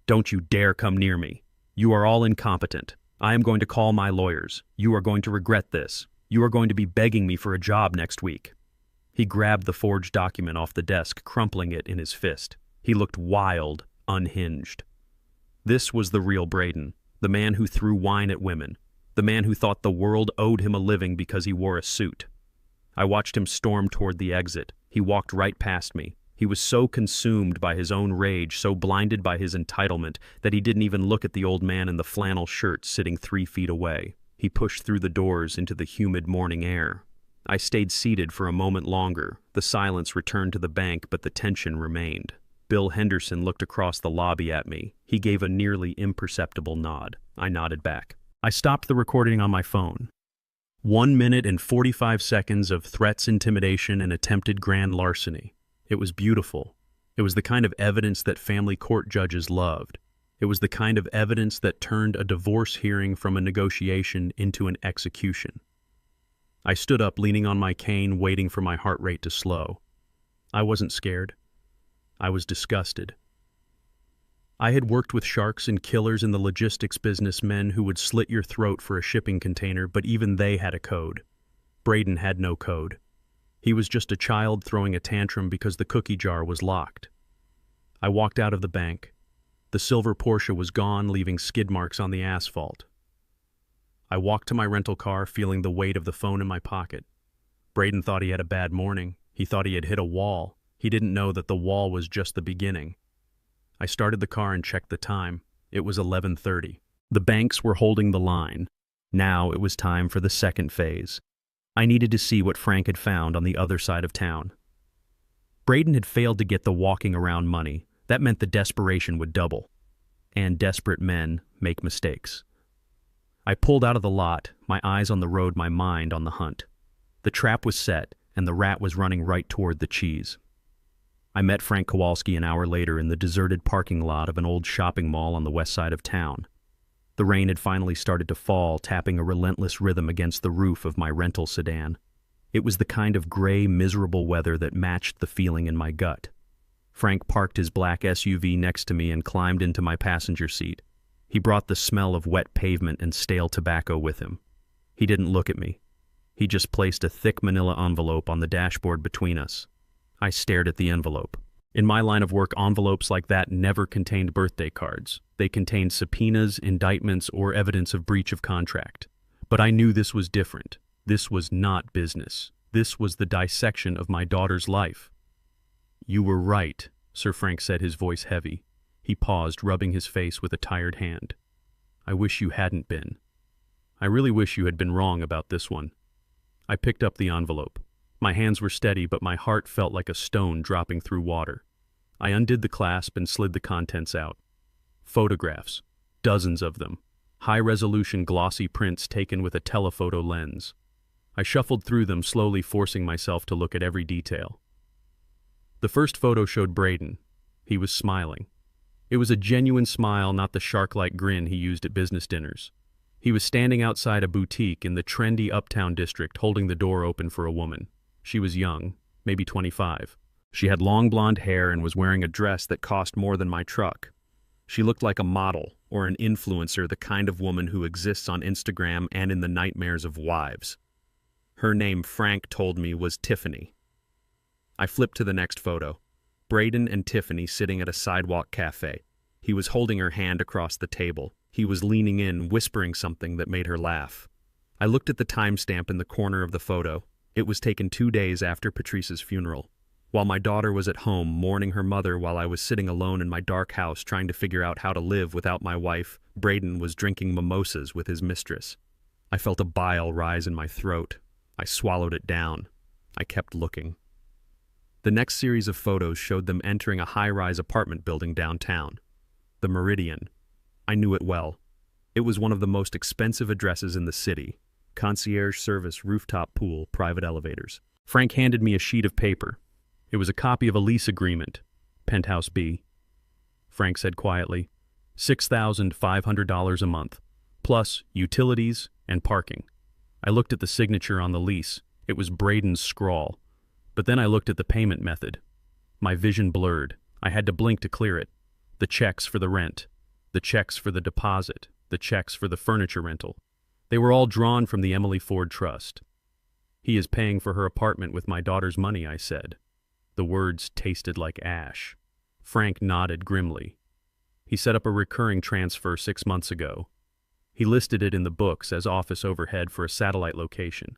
Don't you dare come near me. You are all incompetent. I am going to call my lawyers. You are going to regret this. You are going to be begging me for a job next week. He grabbed the forged document off the desk, crumpling it in his fist. He looked wild, unhinged. This was the real Braden, the man who threw wine at women, the man who thought the world owed him a living because he wore a suit. I watched him storm toward the exit. He walked right past me. He was so consumed by his own rage, so blinded by his entitlement, that he didn't even look at the old man in the flannel shirt sitting 3 feet away. He pushed through the doors into the humid morning air. I stayed seated for a moment longer. The silence returned to the bank, but the tension remained. Bill Henderson looked across the lobby at me. He gave a nearly imperceptible nod. I nodded back. I stopped the recording on my phone. 1 minute and 45 seconds of threats, intimidation, and attempted grand larceny. It was beautiful. It was the kind of evidence that family court judges loved. It was the kind of evidence that turned a divorce hearing from a negotiation into an execution. I stood up, leaning on my cane, waiting for my heart rate to slow. I wasn't scared. I was disgusted. I had worked with sharks and killers in the logistics business, men who would slit your throat for a shipping container, but even they had a code. Braden had no code. He was just a child throwing a tantrum because the cookie jar was locked. I walked out of the bank. The silver Porsche was gone, leaving skid marks on the asphalt. I walked to my rental car, feeling the weight of the phone in my pocket. Braden thought he had a bad morning. He thought he had hit a wall. He didn't know that the wall was just the beginning. I started the car and checked the time. It was 11:30. The banks were holding the line. Now it was time for the second phase. I needed to see what Frank had found on the other side of town. Braden had failed to get the walking around money. That meant the desperation would double. And desperate men make mistakes. I pulled out of the lot, my eyes on the road, my mind on the hunt. The trap was set, and the rat was running right toward the cheese. I met Frank Kowalski an hour later in the deserted parking lot of an old shopping mall on the west side of town. The rain had finally started to fall, tapping a relentless rhythm against the roof of my rental sedan. It was the kind of gray, miserable weather that matched the feeling in my gut. Frank parked his black SUV next to me and climbed into my passenger seat. He brought the smell of wet pavement and stale tobacco with him. He didn't look at me. He just placed a thick manila envelope on the dashboard between us. I stared at the envelope. In my line of work, envelopes like that never contained birthday cards. They contained subpoenas, indictments, or evidence of breach of contract. But I knew this was different. This was not business. This was the dissection of my daughter's life. You were right, Sir Frank said, his voice heavy. He paused, rubbing his face with a tired hand. I wish you hadn't been. I really wish you had been wrong about this one. I picked up the envelope. My hands were steady, but my heart felt like a stone dropping through water. I undid the clasp and slid the contents out. Photographs. Dozens of them. High-resolution glossy prints taken with a telephoto lens. I shuffled through them, slowly forcing myself to look at every detail. The first photo showed Braden. He was smiling. It was a genuine smile, not the shark-like grin he used at business dinners. He was standing outside a boutique in the trendy uptown district, holding the door open for a woman. She was young, maybe 25. She had long blonde hair and was wearing a dress that cost more than my truck. She looked like a model or an influencer, the kind of woman who exists on Instagram and in the nightmares of wives. Her name, Frank told me, was Tiffany. I flipped to the next photo. Braden and Tiffany sitting at a sidewalk cafe. He was holding her hand across the table. He was leaning in, whispering something that made her laugh. I looked at the timestamp in the corner of the photo. It was taken 2 days after Patrice's funeral. While my daughter was at home mourning her mother while I was sitting alone in my dark house trying to figure out how to live without my wife, Braden was drinking mimosas with his mistress. I felt a bile rise in my throat. I swallowed it down. I kept looking. The next series of photos showed them entering a high-rise apartment building downtown. The Meridian. I knew it well. It was one of the most expensive addresses in the city. Concierge service, rooftop pool, private elevators. Frank handed me a sheet of paper. It was a copy of a lease agreement. Penthouse B. Frank said quietly, $6,500 a month, plus utilities and parking. I looked at the signature on the lease. It was Braden's scrawl. But then I looked at the payment method. My vision blurred. I had to blink to clear it. The checks for the rent, the checks for the deposit, the checks for the furniture rental. They were all drawn from the Emily Ford Trust. He is paying for her apartment with my daughter's money, I said. The words tasted like ash. Frank nodded grimly. He set up a recurring transfer 6 months ago. He listed it in the books as office overhead for a satellite location.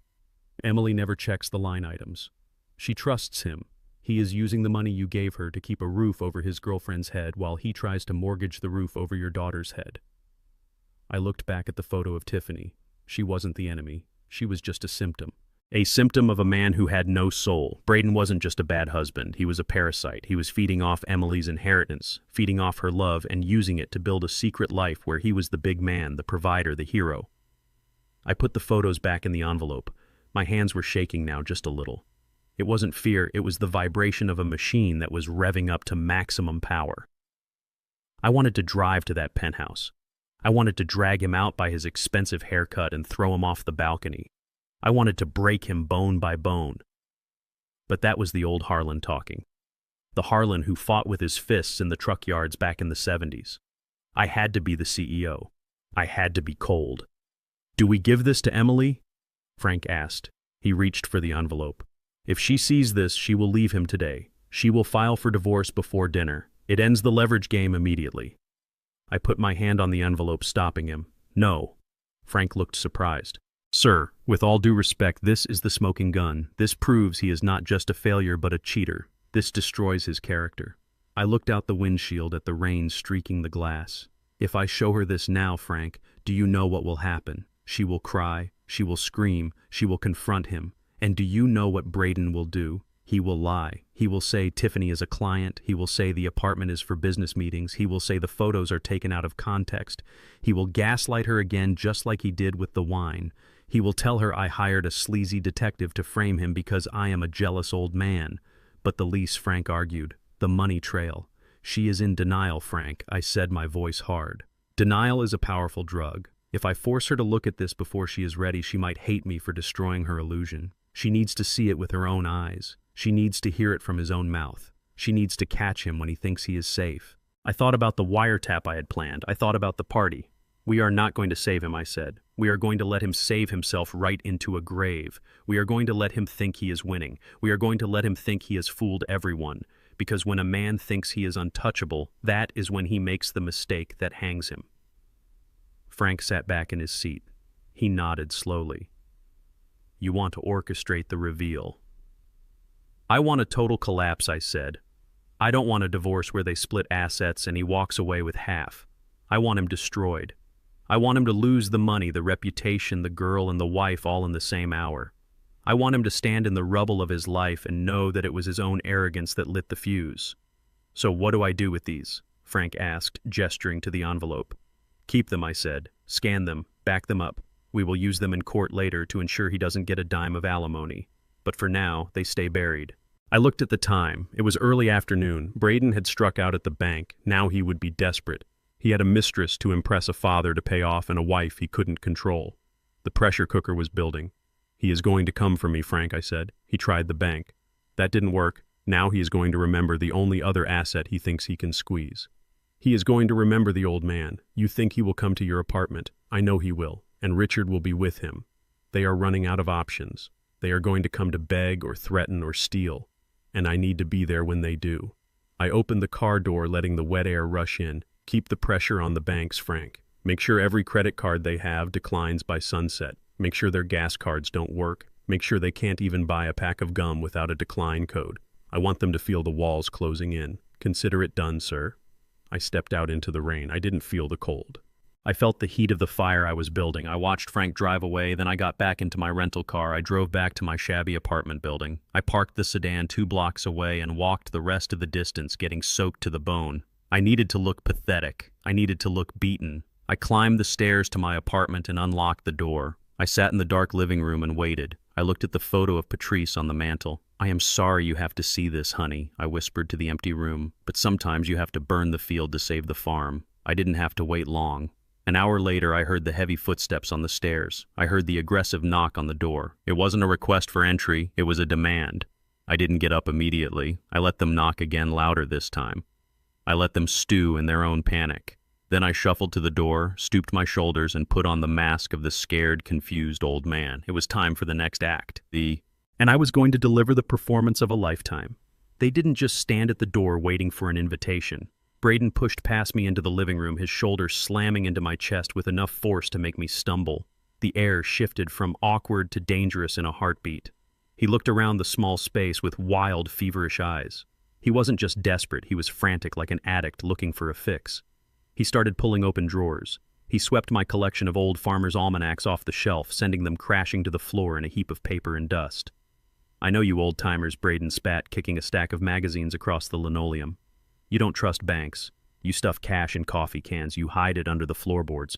Emily never checks the line items. She trusts him. He is using the money you gave her to keep a roof over his girlfriend's head while he tries to mortgage the roof over your daughter's head. I looked back at the photo of Tiffany. She wasn't the enemy. She was just a symptom. A symptom of a man who had no soul. Braden wasn't just a bad husband. He was a parasite. He was feeding off Emily's inheritance, feeding off her love, and using it to build a secret life where he was the big man, the provider, the hero. I put the photos back in the envelope. My hands were shaking now just a little. It wasn't fear, it was the vibration of a machine that was revving up to maximum power. I wanted to drive to that penthouse. I wanted to drag him out by his expensive haircut and throw him off the balcony. I wanted to break him bone by bone. But that was the old Harlan talking. The Harlan who fought with his fists in the truck yards back in the 70s. I had to be the CEO. I had to be cold. "Do we give this to Emily?" Frank asked. He reached for the envelope. "If she sees this, she will leave him today. She will file for divorce before dinner. It ends the leverage game immediately." I put my hand on the envelope, stopping him. "No." Frank looked surprised. "Sir, with all due respect, this is the smoking gun. This proves he is not just a failure but a cheater. This destroys his character." I looked out the windshield at the rain streaking the glass. "If I show her this now, Frank, do you know what will happen? She will cry, she will scream, she will confront him. And do you know what Braden will do? He will lie. He will say Tiffany is a client. He will say the apartment is for business meetings. He will say the photos are taken out of context. He will gaslight her again just like he did with the wine. He will tell her I hired a sleazy detective to frame him because I am a jealous old man." "But the lease," Frank argued. "The money trail." "She is in denial, Frank," I said, my voice hard. "Denial is a powerful drug. If I force her to look at this before she is ready, she might hate me for destroying her illusion. She needs to see it with her own eyes. She needs to hear it from his own mouth. She needs to catch him when he thinks he is safe." I thought about the wiretap I had planned. I thought about the party. "We are not going to save him," I said. "We are going to let him save himself right into a grave. We are going to let him think he is winning. We are going to let him think he has fooled everyone. Because when a man thinks he is untouchable, that is when he makes the mistake that hangs him." Frank sat back in his seat. He nodded slowly. "You want to orchestrate the reveal." "I want a total collapse," I said. "I don't want a divorce where they split assets and he walks away with half. I want him destroyed. I want him to lose the money, the reputation, the girl, and the wife all in the same hour. I want him to stand in the rubble of his life and know that it was his own arrogance that lit the fuse." "So what do I do with these?" Frank asked, gesturing to the envelope. "Keep them," I said. "Scan them, back them up. We will use them in court later to ensure he doesn't get a dime of alimony. But for now, they stay buried. I looked at the time. It was early afternoon. Braden had struck out at the bank. Now he would be desperate. He had a mistress to impress, a father to pay off, and a wife he couldn't control. The pressure cooker was building. "He is going to come for me, Frank," I said. He tried the bank. That didn't work. Now he is going to remember the only other asset he thinks he can squeeze. He is going to remember the old man. You think he will come to your apartment. I know he will. And Richard will be with him. They are running out of options. They are going to come to beg or threaten or steal. And I need to be there when they do. I opened the car door, letting the wet air rush in. Keep the pressure on the banks, Frank. Make sure every credit card they have declines by sunset. Make sure their gas cards don't work. Make sure they can't even buy a pack of gum without a decline code. I want them to feel the walls closing in. Consider it done, sir. I stepped out into the rain. I didn't feel the cold. I felt the heat of the fire I was building. I watched Frank drive away, then I got back into my rental car. I drove back to my shabby apartment building. I parked the sedan 2 blocks away and walked the rest of the distance, getting soaked to the bone. I needed to look pathetic. I needed to look beaten. I climbed the stairs to my apartment and unlocked the door. I sat in the dark living room and waited. I looked at the photo of Patrice on the mantel. "I am sorry you have to see this, honey," I whispered to the empty room, "but sometimes you have to burn the field to save the farm." I didn't have to wait long. An hour later, I heard the heavy footsteps on the stairs. I heard the aggressive knock on the door. It wasn't a request for entry, it was a demand. I didn't get up immediately. I let them knock again, louder this time. I let them stew in their own panic. Then I shuffled to the door, stooped my shoulders, and put on the mask of the scared, confused old man. It was time for the next act. And I was going to deliver the performance of a lifetime. They didn't just stand at the door waiting for an invitation. Braden pushed past me into the living room, his shoulders slamming into my chest with enough force to make me stumble. The air shifted from awkward to dangerous in a heartbeat. He looked around the small space with wild, feverish eyes. He wasn't just desperate, he was frantic, like an addict looking for a fix. He started pulling open drawers. He swept my collection of old farmers' almanacs off the shelf, sending them crashing to the floor in a heap of paper and dust. "I know you old-timers," Braden spat, kicking a stack of magazines across the linoleum. "You don't trust banks. You stuff cash in coffee cans. You hide it under the floorboards.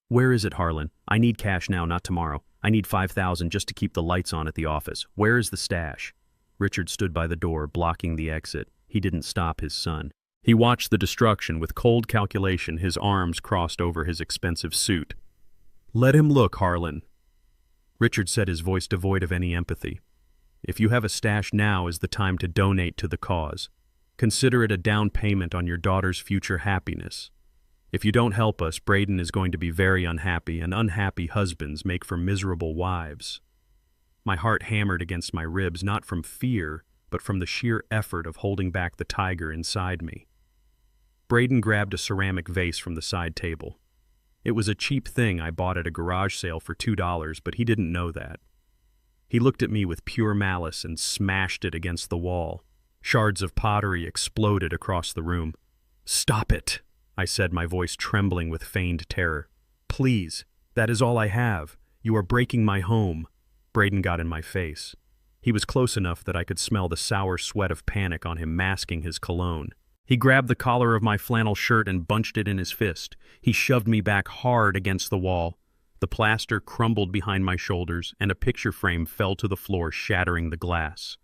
Where is it, Harlan? I need cash now, not tomorrow. I need $5,000 just to keep the lights on at the office. Where is the stash?" Richard stood by the door, blocking the exit. He didn't stop his son. He watched the destruction with cold calculation, his arms crossed over his expensive suit. "Let him look, Harlan." Richard said, his voice devoid of any empathy. "If you have a stash, now is the time to donate to the cause. Consider it a down payment on your daughter's future happiness. If you don't help us, Braden is going to be very unhappy, and unhappy husbands make for miserable wives." My heart hammered against my ribs, not from fear, but from the sheer effort of holding back the tiger inside me. Braden grabbed a ceramic vase from the side table. It was a cheap thing I bought at a garage sale for $2, but he didn't know that. He looked at me with pure malice and smashed it against the wall. Shards of pottery exploded across the room. "Stop it," I said, my voice trembling with feigned terror. "Please, that is all I have. You are breaking my home." Braden got in my face. He was close enough that I could smell the sour sweat of panic on him masking his cologne. He grabbed the collar of my flannel shirt and bunched it in his fist. He shoved me back hard against the wall. The plaster crumbled behind my shoulders, and a picture frame fell to the floor, shattering the glass.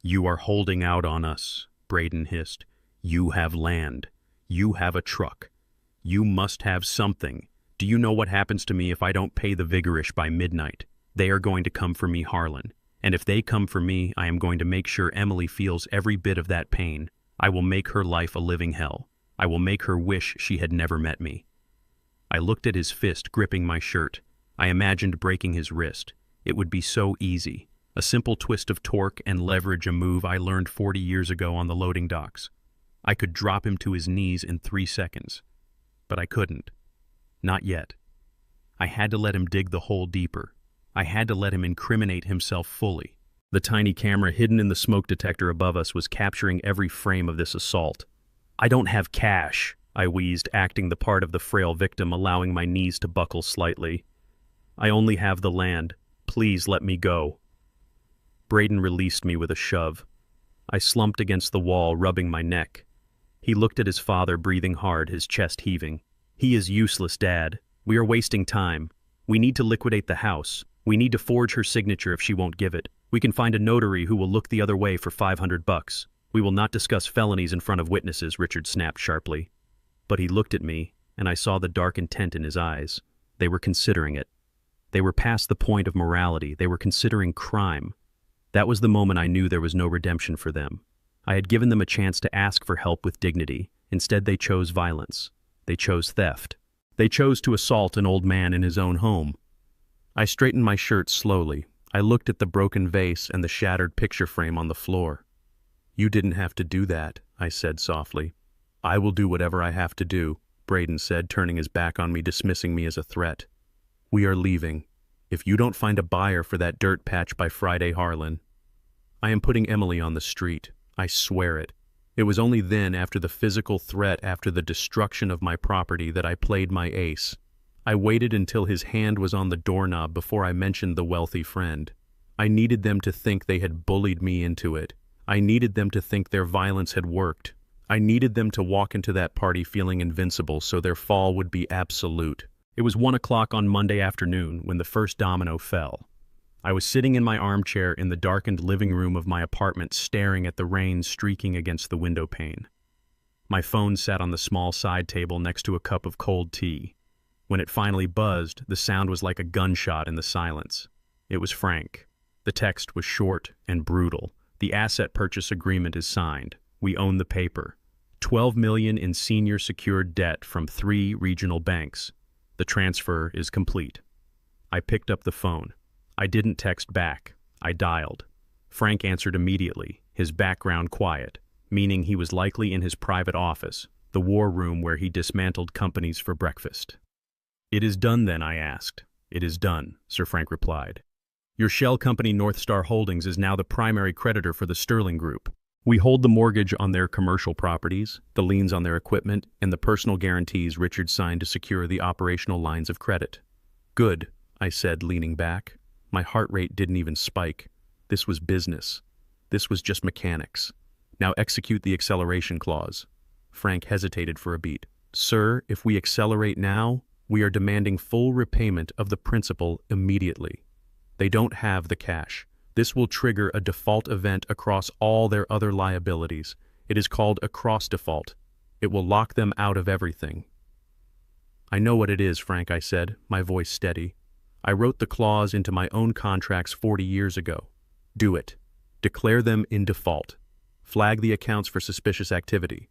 "You are holding out on us," Braden hissed. "You have land. You have a truck. You must have something. Do you know what happens to me if I don't pay the vigorish by midnight? They are going to come for me, Harlan. And if they come for me, I am going to make sure Emily feels every bit of that pain. I will make her life a living hell. I will make her wish she had never met me." I looked at his fist gripping my shirt. I imagined breaking his wrist. It would be so easy. A simple twist of torque and leverage, a move I learned 40 years ago on the loading docks. I could drop him to his knees in 3 seconds. But I couldn't. Not yet. I had to let him dig the hole deeper. I had to let him incriminate himself fully. The tiny camera hidden in the smoke detector above us was capturing every frame of this assault. "I don't have cash," I wheezed, acting the part of the frail victim, allowing my knees to buckle slightly. "I only have the land. Please let me go." Braden released me with a shove. I slumped against the wall, rubbing my neck. He looked at his father, breathing hard, his chest heaving. "He is useless, Dad. We are wasting time. We need to liquidate the house. We need to forge her signature if she won't give it. We can find a notary who will look the other way for $500. We will not discuss felonies in front of witnesses, Richard snapped sharply. But he looked at me, and I saw the dark intent in his eyes. They were considering it. They were past the point of morality. They were considering crime. That was the moment I knew there was no redemption for them. I had given them a chance to ask for help with dignity. Instead, they chose violence. They chose theft. They chose to assault an old man in his own home. I straightened my shirt slowly. I looked at the broken vase and the shattered picture frame on the floor. "You didn't have to do that," I said softly. "I will do whatever I have to do," Braden said, turning his back on me, dismissing me as a threat. "We are leaving. If you don't find a buyer for that dirt patch by Friday, Harlan, I am putting Emily on the street. I swear it." It was only then, after the physical threat, after the destruction of my property, that I played my ace. I waited until his hand was on the doorknob before I mentioned the wealthy friend. I needed them to think they had bullied me into it. I needed them to think their violence had worked. I needed them to walk into that party feeling invincible so their fall would be absolute. It was 1 o'clock on Monday afternoon when the first domino fell. I was sitting in my armchair in the darkened living room of my apartment, staring at the rain streaking against the window pane. My phone sat on the small side table next to a cup of cold tea. When it finally buzzed, the sound was like a gunshot in the silence. It was Frank. The text was short and brutal. "The asset purchase agreement is signed. We own the paper. $12 million in senior secured debt from 3 regional banks. The transfer is complete." I picked up the phone. I didn't text back. I dialed. Frank answered immediately, his background quiet, meaning he was likely in his private office, the war room where he dismantled companies for breakfast. "It is done then?" I asked. "It is done," Sir Frank replied. "Your shell company North Star Holdings is now the primary creditor for the Sterling Group. We hold the mortgage on their commercial properties, the liens on their equipment, and the personal guarantees Richard signed to secure the operational lines of credit." "Good," I said, leaning back. My heart rate didn't even spike. This was business. This was just mechanics. "Now execute the acceleration clause." Frank hesitated for a beat. "Sir, if we accelerate now, we are demanding full repayment of the principal immediately. They don't have the cash. This will trigger a default event across all their other liabilities. It is called a cross default. It will lock them out of everything." "I know what it is, Frank," I said, my voice steady. "I wrote the clause into my own contracts 40 years ago. Do it. Declare them in default. Flag the accounts for suspicious activity.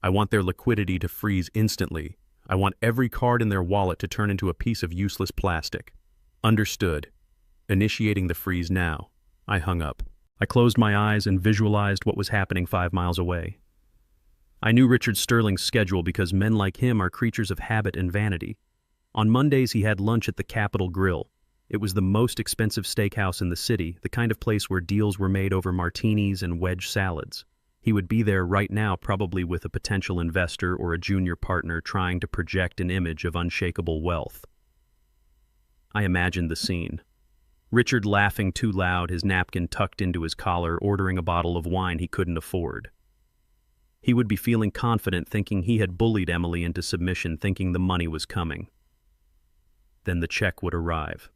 I want their liquidity to freeze instantly. I want every card in their wallet to turn into a piece of useless plastic." "Understood. Initiating the freeze now." I hung up. I closed my eyes and visualized what was happening 5 miles away. I knew Richard Sterling's schedule because men like him are creatures of habit and vanity. On Mondays, he had lunch at the Capitol Grill. It was the most expensive steakhouse in the city, the kind of place where deals were made over martinis and wedge salads. He would be there right now, probably with a potential investor or a junior partner trying to project an image of unshakable wealth. I imagined the scene. Richard laughing too loud, his napkin tucked into his collar, ordering a bottle of wine he couldn't afford. He would be feeling confident, thinking he had bullied Emily into submission, thinking the money was coming. Then the check would arrive.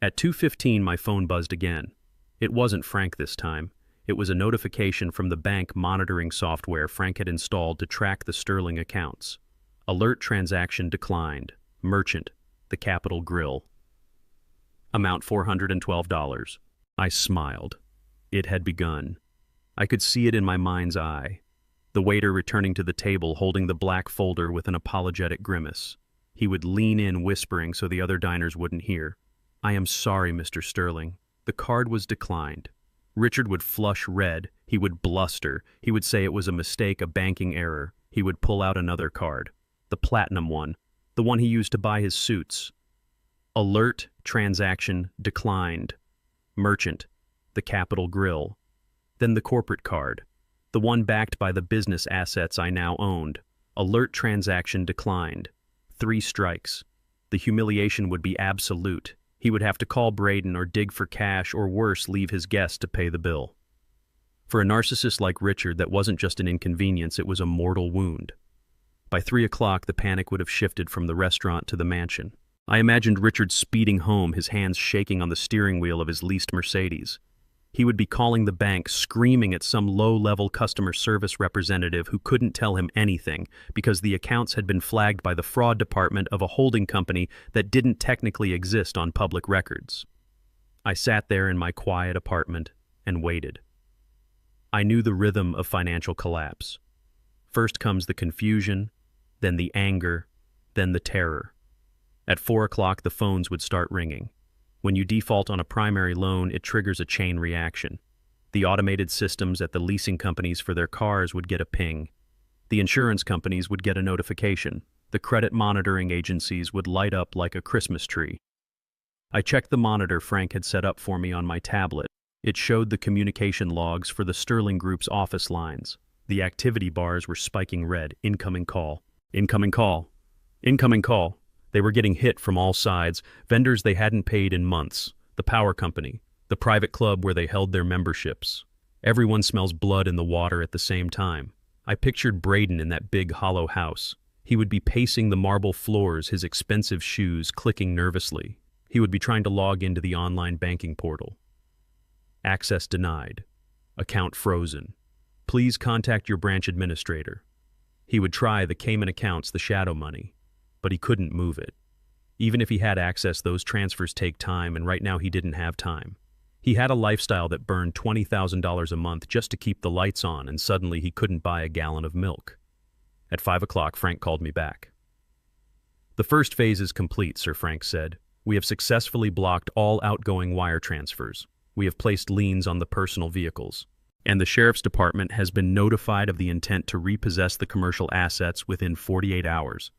At 2:15, my phone buzzed again. It wasn't Frank this time. It was a notification from the bank monitoring software Frank had installed to track the Sterling accounts. Alert transaction declined. Merchant, the Capitol Grill. Amount $412. I smiled. It had begun. I could see it in my mind's eye. The waiter returning to the table holding the black folder with an apologetic grimace. He would lean in whispering so the other diners wouldn't hear. "I am sorry, Mr. Sterling. The card was declined." Richard would flush red. He would bluster. He would say it was a mistake, a banking error. He would pull out another card. The platinum one. The one he used to buy his suits. Alert transaction declined. Merchant, the Capitol Grill. Then the corporate card. The one backed by the business assets I now owned. Alert transaction declined. 3 strikes. The humiliation would be absolute. He would have to call Braden or dig for cash or worse, leave his guest to pay the bill. For a narcissist like Richard, that wasn't just an inconvenience, it was a mortal wound. By 3 o'clock, the panic would have shifted from the restaurant to the mansion. I imagined Richard speeding home, his hands shaking on the steering wheel of his leased Mercedes. He would be calling the bank, screaming at some low-level customer service representative who couldn't tell him anything because the accounts had been flagged by the fraud department of a holding company that didn't technically exist on public records. I sat there in my quiet apartment and waited. I knew the rhythm of financial collapse. First comes the confusion, then the anger, then the terror. At 4 o'clock, the phones would start ringing. When you default on a primary loan, it triggers a chain reaction. The automated systems at the leasing companies for their cars would get a ping. The insurance companies would get a notification. The credit monitoring agencies would light up like a Christmas tree. I checked the monitor Frank had set up for me on my tablet. It showed the communication logs for the Sterling Group's office lines. The activity bars were spiking red. Incoming call. Incoming call. Incoming call. They were getting hit from all sides, vendors they hadn't paid in months, the power company, the private club where they held their memberships. Everyone smells blood in the water at the same time. I pictured Braden in that big hollow house. He would be pacing the marble floors, his expensive shoes clicking nervously. He would be trying to log into the online banking portal. Access denied. Account frozen. Please contact your branch administrator. He would try the Cayman accounts, the shadow money, but he couldn't move it. Even if he had access, those transfers take time, and right now he didn't have time. He had a lifestyle that burned $20,000 a month just to keep the lights on, and suddenly he couldn't buy a gallon of milk. At 5 o'clock, Frank called me back. The first phase is complete, Sir Frank said. We have successfully blocked all outgoing wire transfers. We have placed liens on the personal vehicles. And the Sheriff's Department has been notified of the intent to repossess the commercial assets within 48 hours.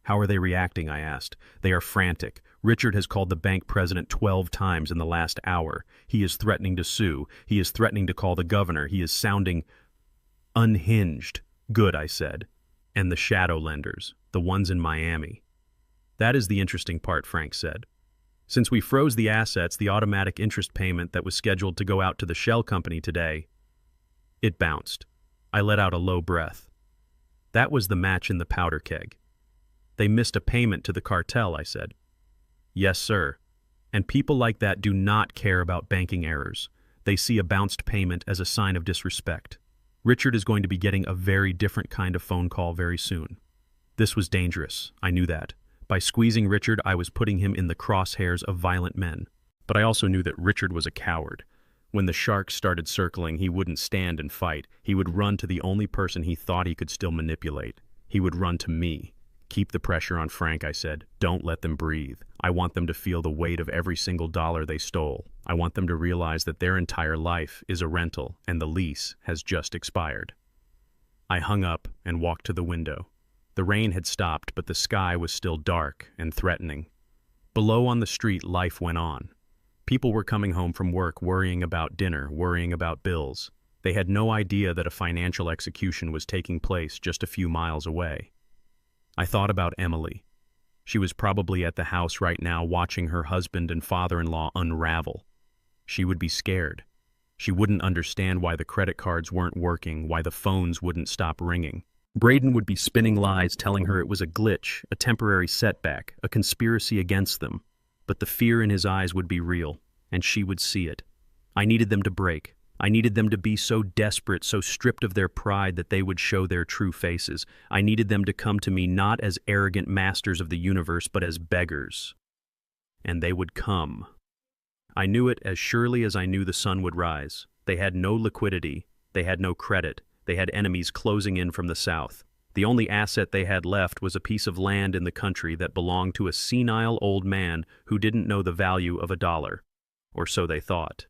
How are they reacting, I asked. They are frantic. Richard has called the bank president 12 times in the last hour. He is threatening to sue. He is threatening to call the governor. He is sounding unhinged. Good, I said. And the shadow lenders, the ones in Miami. That is the interesting part, Frank said. Since we froze the assets, the automatic interest payment that was scheduled to go out to the shell company today, it bounced. I let out a low breath. That was the match in the powder keg. They missed a payment to the cartel, I said. Yes, sir. And people like that do not care about banking errors. They see a bounced payment as a sign of disrespect. Richard is going to be getting a very different kind of phone call very soon. This was dangerous. I knew that. By squeezing Richard, I was putting him in the crosshairs of violent men. But I also knew that Richard was a coward. When the sharks started circling, he wouldn't stand and fight. He would run to the only person he thought he could still manipulate. He would run to me. Keep the pressure on Frank, I said. Don't let them breathe. I want them to feel the weight of every single dollar they stole. I want them to realize that their entire life is a rental and the lease has just expired. I hung up and walked to the window. The rain had stopped, but the sky was still dark and threatening. Below on the street, life went on. People were coming home from work worrying about dinner, worrying about bills. They had no idea that a financial execution was taking place just a few miles away. I thought about Emily. She was probably at the house right now watching her husband and father-in-law unravel. She would be scared. She wouldn't understand why the credit cards weren't working, why the phones wouldn't stop ringing. Braden would be spinning lies telling her it was a glitch, a temporary setback, a conspiracy against them. But the fear in his eyes would be real, and she would see it. I needed them to break. I needed them to be so desperate, so stripped of their pride that they would show their true faces. I needed them to come to me not as arrogant masters of the universe, but as beggars. And they would come. I knew it as surely as I knew the sun would rise. They had no liquidity. They had no credit. They had enemies closing in from the south. The only asset they had left was a piece of land in the country that belonged to a senile old man who didn't know the value of $1. Or so they thought.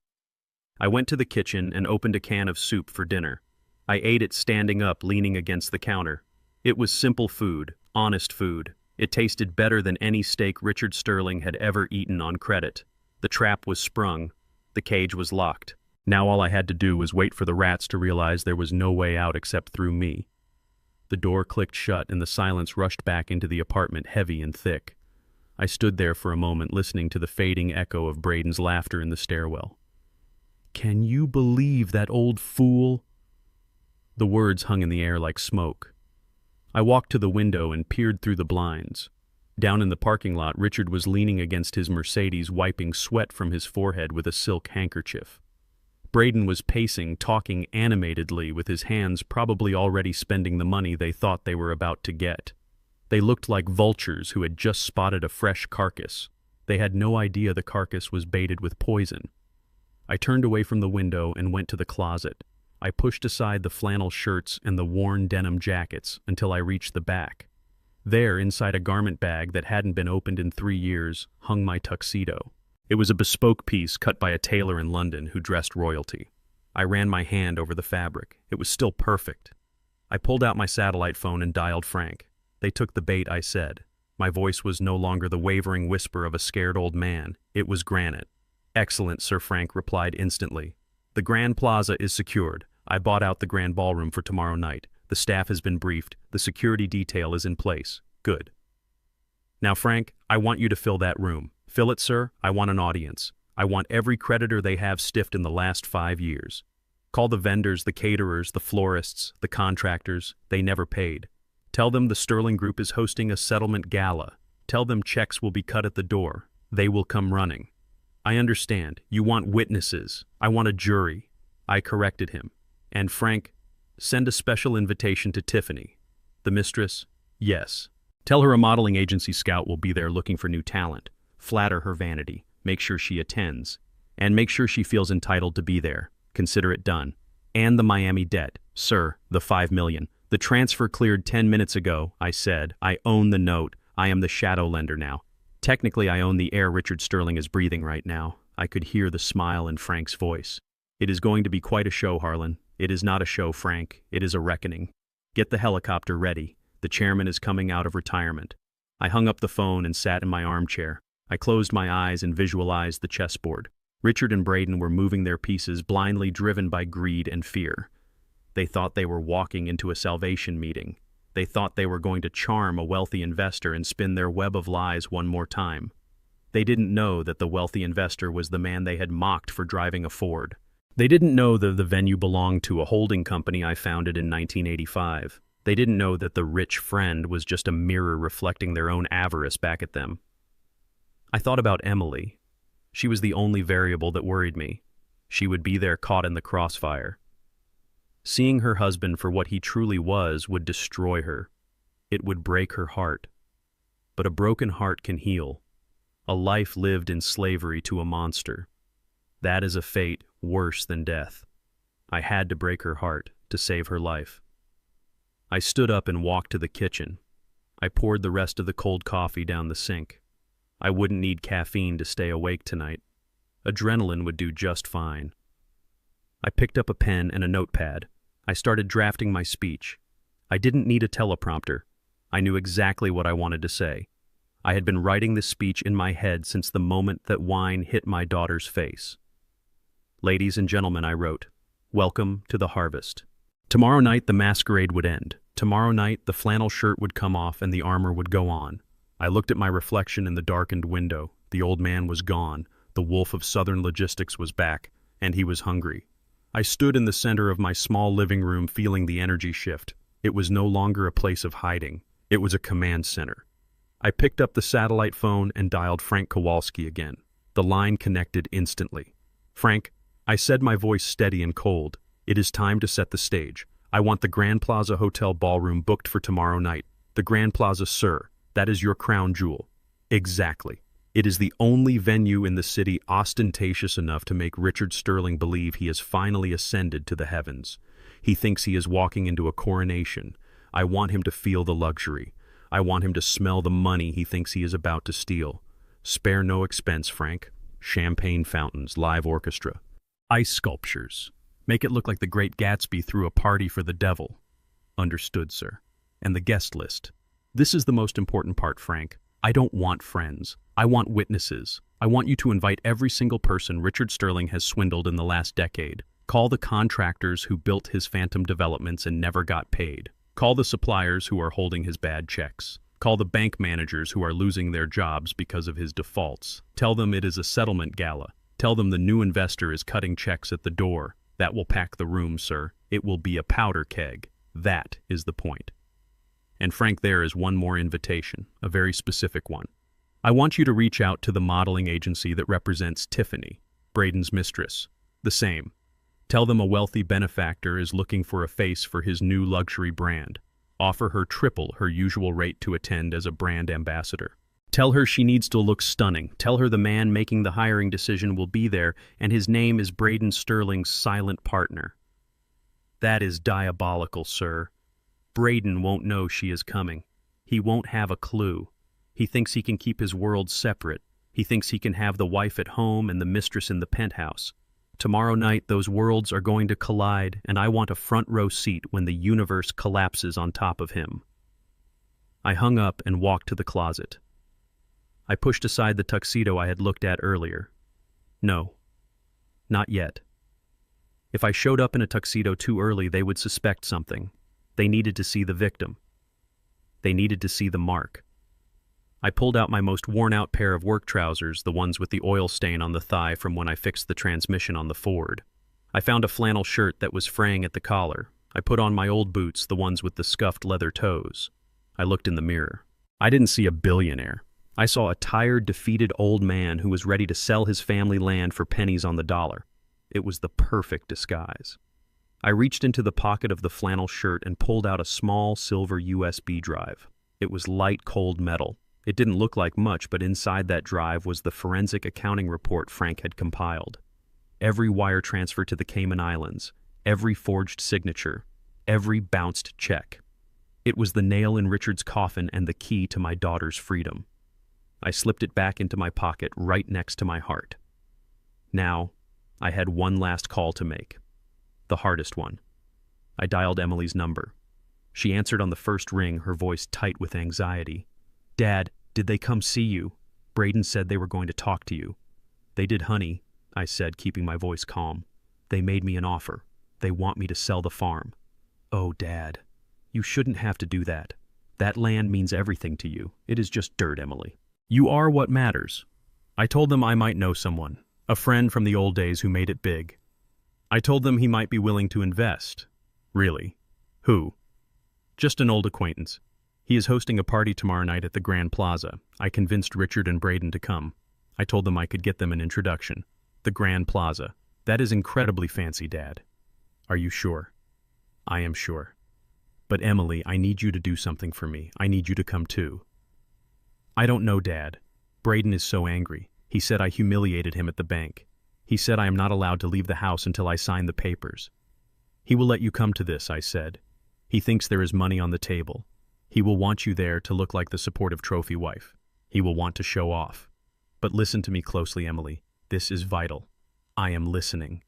I went to the kitchen and opened a can of soup for dinner. I ate it standing up, leaning against the counter. It was simple food, honest food. It tasted better than any steak Richard Sterling had ever eaten on credit. The trap was sprung. The cage was locked. Now all I had to do was wait for the rats to realize there was no way out except through me. The door clicked shut and the silence rushed back into the apartment, heavy and thick. I stood there for a moment, listening to the fading echo of Braden's laughter in the stairwell. "Can you believe that old fool?" The words hung in the air like smoke. I walked to the window and peered through the blinds. Down in the parking lot, Richard was leaning against his Mercedes, wiping sweat from his forehead with a silk handkerchief. Braden was pacing, talking animatedly, with his hands probably already spending the money they thought they were about to get. They looked like vultures who had just spotted a fresh carcass. They had no idea the carcass was baited with poison. I turned away from the window and went to the closet. I pushed aside the flannel shirts and the worn denim jackets until I reached the back. There, inside a garment bag that hadn't been opened in 3 years, hung my tuxedo. It was a bespoke piece cut by a tailor in London who dressed royalty. I ran my hand over the fabric. It was still perfect. I pulled out my satellite phone and dialed Frank. They took the bait, I said. My voice was no longer the wavering whisper of a scared old man. It was granite. "Excellent," Sir Frank replied instantly. "The Grand Plaza is secured. I bought out the Grand Ballroom for tomorrow night. The staff has been briefed. The security detail is in place. Good. Now, Frank, I want you to fill that room. Fill it, sir. I want an audience. I want every creditor they have stiffed in the last 5 years. Call the vendors, the caterers, the florists, the contractors. They never paid. Tell them the Sterling Group is hosting a settlement gala. Tell them checks will be cut at the door. They will come running. I understand. You want witnesses. I want a jury." I corrected him. "And Frank, send a special invitation to Tiffany." "The mistress?" "Yes. Tell her a modeling agency scout will be there looking for new talent. Flatter her vanity. Make sure she attends. And make sure she feels entitled to be there. Consider it done. And the Miami debt. Sir, the $5 million. The transfer cleared 10 minutes ago," I said. "I own the note. I am the shadow lender now. Technically, I own the air Richard Sterling is breathing right now." I could hear the smile in Frank's voice. "It is going to be quite a show, Harlan. It is not a show, Frank. It is a reckoning. Get the helicopter ready. The chairman is coming out of retirement." I hung up the phone and sat in my armchair. I closed my eyes and visualized the chessboard. Richard and Braden were moving their pieces, blindly driven by greed and fear. They thought they were walking into a salvation meeting. They thought they were going to charm a wealthy investor and spin their web of lies one more time. They didn't know that the wealthy investor was the man they had mocked for driving a Ford. They didn't know that the venue belonged to a holding company I founded in 1985. They didn't know that the rich friend was just a mirror reflecting their own avarice back at them. I thought about Emily. She was the only variable that worried me. She would be there caught in the crossfire. Seeing her husband for what he truly was would destroy her. It would break her heart. But a broken heart can heal. A life lived in slavery to a monster. That is a fate worse than death. I had to break her heart to save her life. I stood up and walked to the kitchen. I poured the rest of the cold coffee down the sink. I wouldn't need caffeine to stay awake tonight. Adrenaline would do just fine. I picked up a pen and a notepad. I started drafting my speech. I didn't need a teleprompter. I knew exactly what I wanted to say. I had been writing this speech in my head since the moment that wine hit my daughter's face. "Ladies and gentlemen," I wrote, "welcome to the harvest." Tomorrow night the masquerade would end. Tomorrow night the flannel shirt would come off and the armor would go on. I looked at my reflection in the darkened window. The old man was gone. The wolf of Southern logistics was back, and he was hungry. I stood in the center of my small living room feeling the energy shift. It was no longer a place of hiding. It was a command center. I picked up the satellite phone and dialed Frank Kowalski again. The line connected instantly. "Frank," I said, my voice steady and cold, "it is time to set the stage. I want the Grand Plaza Hotel ballroom booked for tomorrow night. The Grand Plaza, sir. That is your crown jewel." "Exactly. It is the only venue in the city ostentatious enough to make Richard Sterling believe he has finally ascended to the heavens. He thinks he is walking into a coronation. I want him to feel the luxury. I want him to smell the money he thinks he is about to steal. Spare no expense, Frank. Champagne fountains, live orchestra, ice sculptures. Make it look like the Great Gatsby threw a party for the devil." "Understood, sir." "And the guest list. This is the most important part, Frank. I don't want friends. I want witnesses. I want you to invite every single person Richard Sterling has swindled in the last decade. Call the contractors who built his phantom developments and never got paid. Call the suppliers who are holding his bad checks. Call the bank managers who are losing their jobs because of his defaults. Tell them it is a settlement gala. Tell them the new investor is cutting checks at the door. That will pack the room, sir. It will be a powder keg. That is the point. And Frank, there is one more invitation, a very specific one. I want you to reach out to the modeling agency that represents Tiffany, Braden's mistress. The same. Tell them a wealthy benefactor is looking for a face for his new luxury brand. Offer her triple her usual rate to attend as a brand ambassador. Tell her she needs to look stunning. Tell her the man making the hiring decision will be there, and his name is Braden Sterling's silent partner. That is diabolical, sir. Braden won't know she is coming. He won't have a clue. He thinks he can keep his worlds separate. He thinks he can have the wife at home and the mistress in the penthouse. Tomorrow night, those worlds are going to collide, and I want a front row seat when the universe collapses on top of him. I hung up and walked to the closet. I pushed aside the tuxedo I had looked at earlier. No, not yet. If I showed up in a tuxedo too early, they would suspect something. They needed to see the victim. They needed to see the mark. I pulled out my most worn-out pair of work trousers, the ones with the oil stain on the thigh from when I fixed the transmission on the Ford. I found a flannel shirt that was fraying at the collar. I put on my old boots, the ones with the scuffed leather toes. I looked in the mirror. I didn't see a billionaire. I saw a tired, defeated old man who was ready to sell his family land for pennies on the dollar. It was the perfect disguise. I reached into the pocket of the flannel shirt and pulled out a small silver USB drive. It was light, cold metal. It didn't look like much, but inside that drive was the forensic accounting report Frank had compiled. Every wire transfer to the Cayman Islands, every forged signature, every bounced check. It was the nail in Richard's coffin and the key to my daughter's freedom. I slipped it back into my pocket right next to my heart. Now, I had one last call to make. The hardest one. I dialed Emily's number. She answered on the first ring, her voice tight with anxiety. "Dad, did they come see you? Braden said they were going to talk to you." "They did, honey," I said, keeping my voice calm. "They made me an offer. They want me to sell the farm." "Oh, Dad, you shouldn't have to do that. That land means everything to you. It is just dirt, Emily." "You are what matters." I told them I might know someone, a friend from the old days who made it big. I told them he might be willing to invest. Really? Who? Just an old acquaintance. He is hosting a party tomorrow night at the Grand Plaza. I convinced Richard and Braden to come. I told them I could get them an introduction. The Grand Plaza. That is incredibly fancy, Dad. Are you sure? I am sure. But Emily, I need you to do something for me. I need you to come too. I don't know, Dad. Braden is so angry. He said I humiliated him at the bank. He said I am not allowed to leave the house until I sign the papers. He will let you come to this, I said. He thinks there is money on the table. He will want you there to look like the supportive trophy wife. He will want to show off. But listen to me closely, Emily. This is vital. I am listening.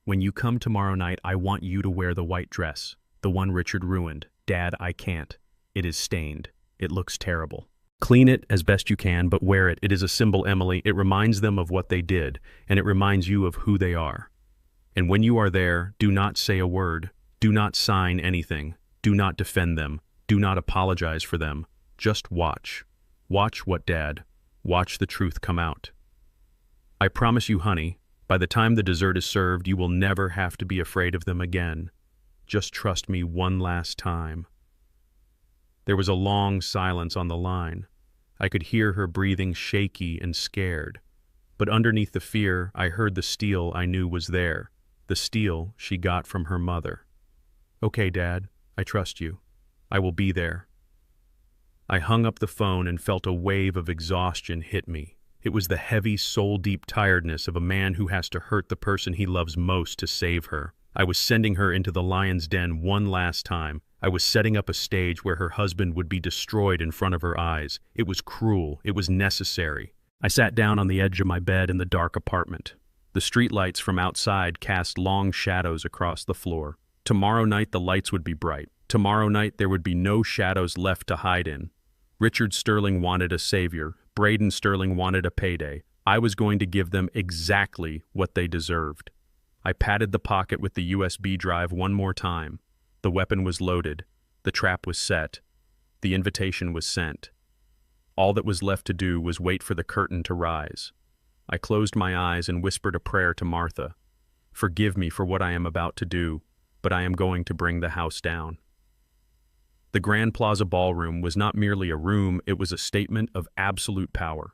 When you come tomorrow night, I want you to wear the white dress, the one Richard ruined. Dad, I can't. It is stained. It looks terrible. Clean it as best you can, but wear it. It is a symbol, Emily. It reminds them of what they did, and it reminds you of who they are. And when you are there, do not say a word. Do not sign anything. Do not defend them. Do not apologize for them. Just watch. Watch what, Dad? Watch the truth come out. I promise you, honey, by the time the dessert is served, you will never have to be afraid of them again. Just trust me one last time. There was a long silence on the line. I could hear her breathing shaky and scared. But underneath the fear, I heard the steel I knew was there, the steel she got from her mother. Okay, Dad, I trust you. I will be there. I hung up the phone and felt a wave of exhaustion hit me. It was the heavy, soul-deep tiredness of a man who has to hurt the person he loves most to save her. I was sending her into the lion's den one last time. I was setting up a stage where her husband would be destroyed in front of her eyes. It was cruel. It was necessary. I sat down on the edge of my bed in the dark apartment. The streetlights from outside cast long shadows across the floor. Tomorrow night the lights would be bright. Tomorrow night there would be no shadows left to hide in. Richard Sterling wanted a savior. Braden Sterling wanted a payday. I was going to give them exactly what they deserved. I patted the pocket with the USB drive one more time. The weapon was loaded. The trap was set. The invitation was sent. All that was left to do was wait for the curtain to rise. I closed my eyes and whispered a prayer to Martha. Forgive me for what I am about to do, but I am going to bring the house down. The Grand Plaza Ballroom was not merely a room, it was a statement of absolute power.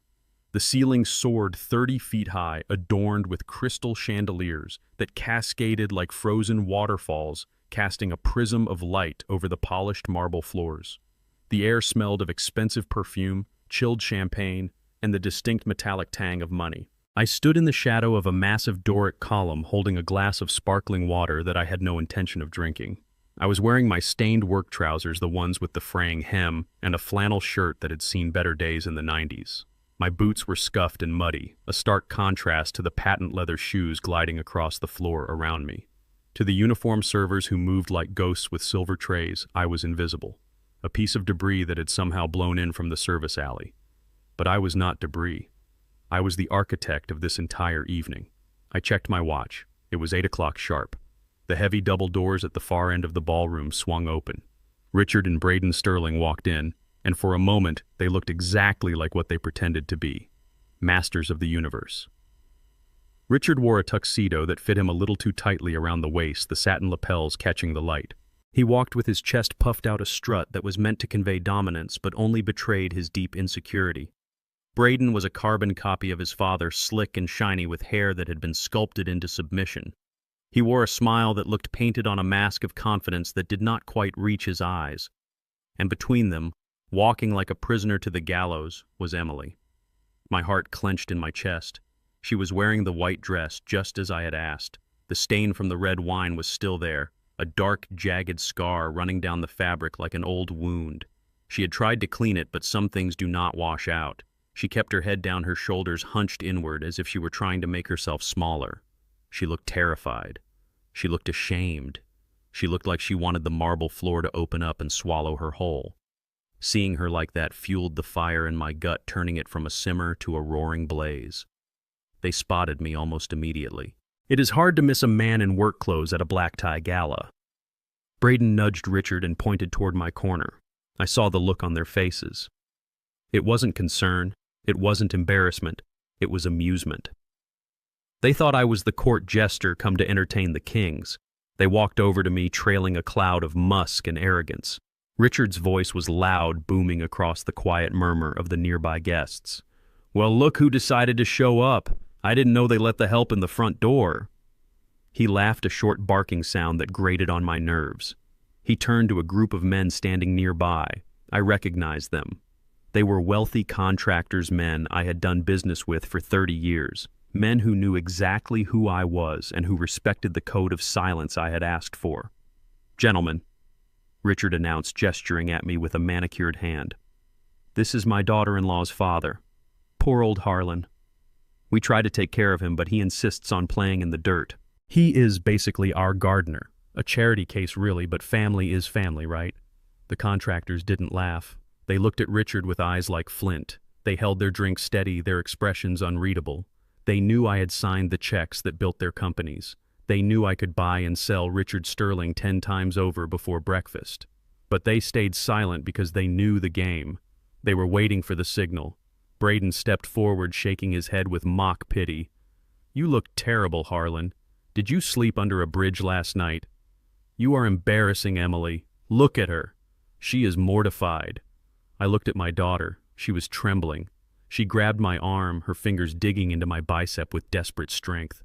The ceiling soared 30 feet high, adorned with crystal chandeliers that cascaded like frozen waterfalls, casting a prism of light over the polished marble floors. The air smelled of expensive perfume, chilled champagne, and the distinct metallic tang of money. I stood in the shadow of a massive Doric column holding a glass of sparkling water that I had no intention of drinking. I was wearing my stained work trousers, the ones with the fraying hem, and a flannel shirt that had seen better days in the 90s. My boots were scuffed and muddy, a stark contrast to the patent leather shoes gliding across the floor around me. To the uniformed servers who moved like ghosts with silver trays, I was invisible, a piece of debris that had somehow blown in from the service alley. But I was not debris. I was the architect of this entire evening. I checked my watch. It was 8 o'clock sharp. The heavy double doors at the far end of the ballroom swung open. Richard and Braden Sterling walked in, and for a moment they looked exactly like what they pretended to be, masters of the universe. Richard wore a tuxedo that fit him a little too tightly around the waist, the satin lapels catching the light. He walked with his chest puffed out a strut that was meant to convey dominance but only betrayed his deep insecurity. Braden was a carbon copy of his father, slick and shiny with hair that had been sculpted into submission. He wore a smile that looked painted on a mask of confidence that did not quite reach his eyes. And between them, walking like a prisoner to the gallows, was Emily. My heart clenched in my chest. She was wearing the white dress just as I had asked. The stain from the red wine was still there, a dark, jagged scar running down the fabric like an old wound. She had tried to clean it, but some things do not wash out. She kept her head down, her shoulders hunched inward as if she were trying to make herself smaller. She looked terrified. She looked ashamed. She looked like she wanted the marble floor to open up and swallow her whole. Seeing her like that fueled the fire in my gut, turning it from a simmer to a roaring blaze. They spotted me almost immediately. It is hard to miss a man in work clothes at a black tie gala. Braden nudged Richard and pointed toward my corner. I saw the look on their faces. It wasn't concern, it wasn't embarrassment, it was amusement. They thought I was the court jester come to entertain the kings. They walked over to me trailing a cloud of musk and arrogance. Richard's voice was loud, booming across the quiet murmur of the nearby guests. "Well, look who decided to show up. I didn't know they let the help in the front door." He laughed, a short barking sound that grated on my nerves. He turned to a group of men standing nearby. I recognized them. They were wealthy contractors, men I had done business with for 30 years. Men who knew exactly who I was and who respected the code of silence I had asked for. "Gentlemen," Richard announced, gesturing at me with a manicured hand. "This is my daughter-in-law's father. Poor old Harlan. We try to take care of him, but he insists on playing in the dirt. He is basically our gardener. A charity case, really, but family is family, right?" The contractors didn't laugh. They looked at Richard with eyes like flint. They held their drinks steady, their expressions unreadable. They knew I had signed the checks that built their companies. They knew I could buy and sell Richard Sterling 10 times over before breakfast. But they stayed silent because they knew the game. They were waiting for the signal. Braden stepped forward, shaking his head with mock pity. "You look terrible, Harlan. Did you sleep under a bridge last night? You are embarrassing, Emily. Look at her. She is mortified." I looked at my daughter. She was trembling. She grabbed my arm, her fingers digging into my bicep with desperate strength.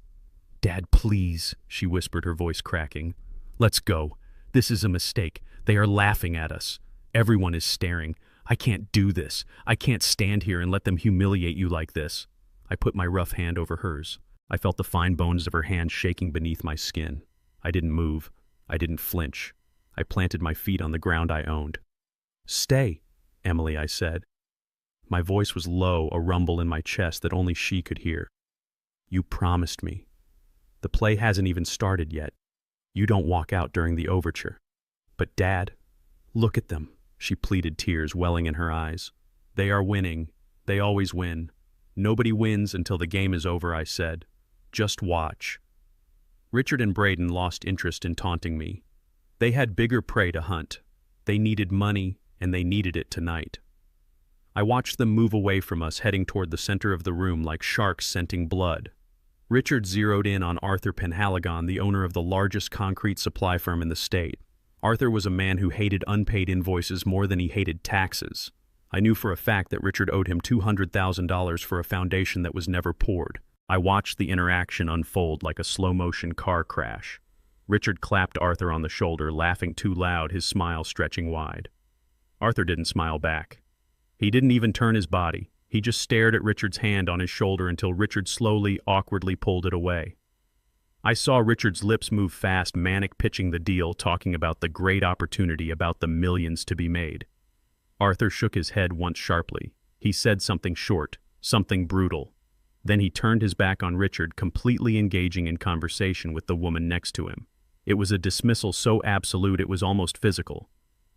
"Dad, please," she whispered, her voice cracking. "Let's go. This is a mistake. They are laughing at us. Everyone is staring. I can't do this. I can't stand here and let them humiliate you like this." I put my rough hand over hers. I felt the fine bones of her hand shaking beneath my skin. I didn't move. I didn't flinch. I planted my feet on the ground I owned. "Stay, Emily," I said. My voice was low, a rumble in my chest that only she could hear. "You promised me. The play hasn't even started yet. You don't walk out during the overture." "But Dad, look at them," she pleaded, tears welling in her eyes. "They are winning. They always win. Nobody wins until the game is over," I said. "Just watch." Richard and Braden lost interest in taunting me. They had bigger prey to hunt. They needed money, and they needed it tonight. I watched them move away from us, heading toward the center of the room like sharks scenting blood. Richard zeroed in on Arthur Penhaligon, the owner of the largest concrete supply firm in the state. Arthur was a man who hated unpaid invoices more than he hated taxes. I knew for a fact that Richard owed him $200,000 for a foundation that was never poured. I watched the interaction unfold like a slow-motion car crash. Richard clapped Arthur on the shoulder, laughing too loud, his smile stretching wide. Arthur didn't smile back. He didn't even turn his body. He just stared at Richard's hand on his shoulder until Richard slowly, awkwardly pulled it away. I saw Richard's lips move fast, manic pitching the deal, talking about the great opportunity, about the millions to be made. Arthur shook his head once sharply. He said something short, something brutal. Then he turned his back on Richard, completely engaging in conversation with the woman next to him. It was a dismissal so absolute it was almost physical.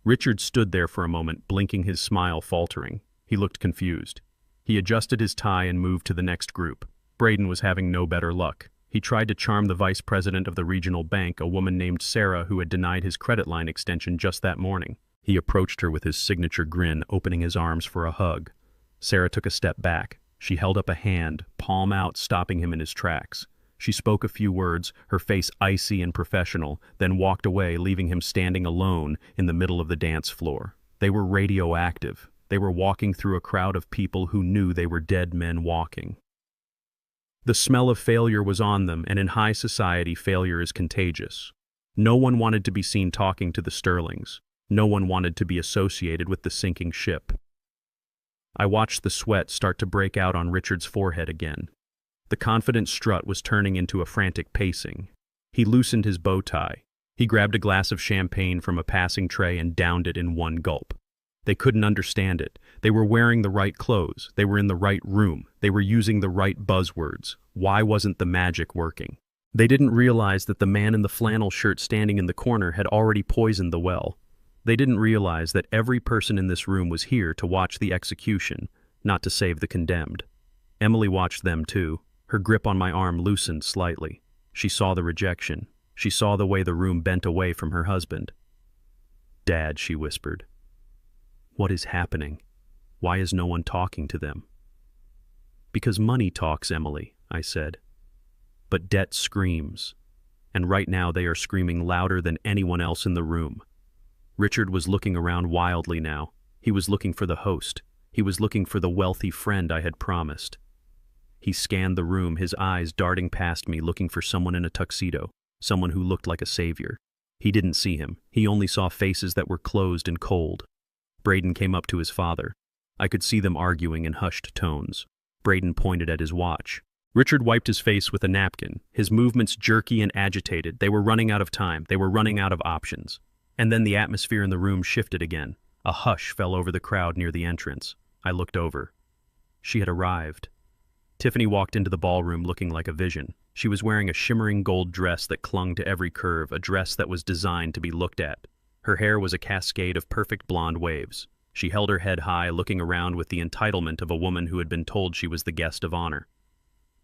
Richard stood there for a moment, blinking, his smile faltering. He looked confused. He adjusted his tie and moved to the next group. Braden was having no better luck. He tried to charm the vice president of the regional bank, a woman named Sarah who had denied his credit line extension just that morning. He approached her with his signature grin, opening his arms for a hug. Sarah took a step back. She held up a hand, palm out, stopping him in his tracks. She spoke a few words, her face icy and professional, then walked away, leaving him standing alone in the middle of the dance floor. They were radioactive. They were walking through a crowd of people who knew they were dead men walking. The smell of failure was on them, and in high society, failure is contagious. No one wanted to be seen talking to the Sterlings. No one wanted to be associated with the sinking ship. I watched the sweat start to break out on Richard's forehead again. The confident strut was turning into a frantic pacing. He loosened his bow tie. He grabbed a glass of champagne from a passing tray and downed it in one gulp. They couldn't understand it. They were wearing the right clothes. They were in the right room. They were using the right buzzwords. Why wasn't the magic working? They didn't realize that the man in the flannel shirt standing in the corner had already poisoned the well. They didn't realize that every person in this room was here to watch the execution, not to save the condemned. Emily watched them too. Her grip on my arm loosened slightly. She saw the rejection. She saw the way the room bent away from her husband. "Dad," she whispered. "What is happening? Why is no one talking to them?" "Because money talks, Emily," I said. "But debt screams. And right now they are screaming louder than anyone else in the room." Richard was looking around wildly now. He was looking for the host. He was looking for the wealthy friend I had promised. He scanned the room, his eyes darting past me, looking for someone in a tuxedo, someone who looked like a savior. He didn't see him. He only saw faces that were closed and cold. Braden came up to his father. I could see them arguing in hushed tones. Braden pointed at his watch. Richard wiped his face with a napkin, his movements jerky and agitated. They were running out of time. They were running out of options. And then the atmosphere in the room shifted again. A hush fell over the crowd near the entrance. I looked over. She had arrived. Tiffany walked into the ballroom looking like a vision. She was wearing a shimmering gold dress that clung to every curve, a dress that was designed to be looked at. Her hair was a cascade of perfect blonde waves. She held her head high, looking around with the entitlement of a woman who had been told she was the guest of honor.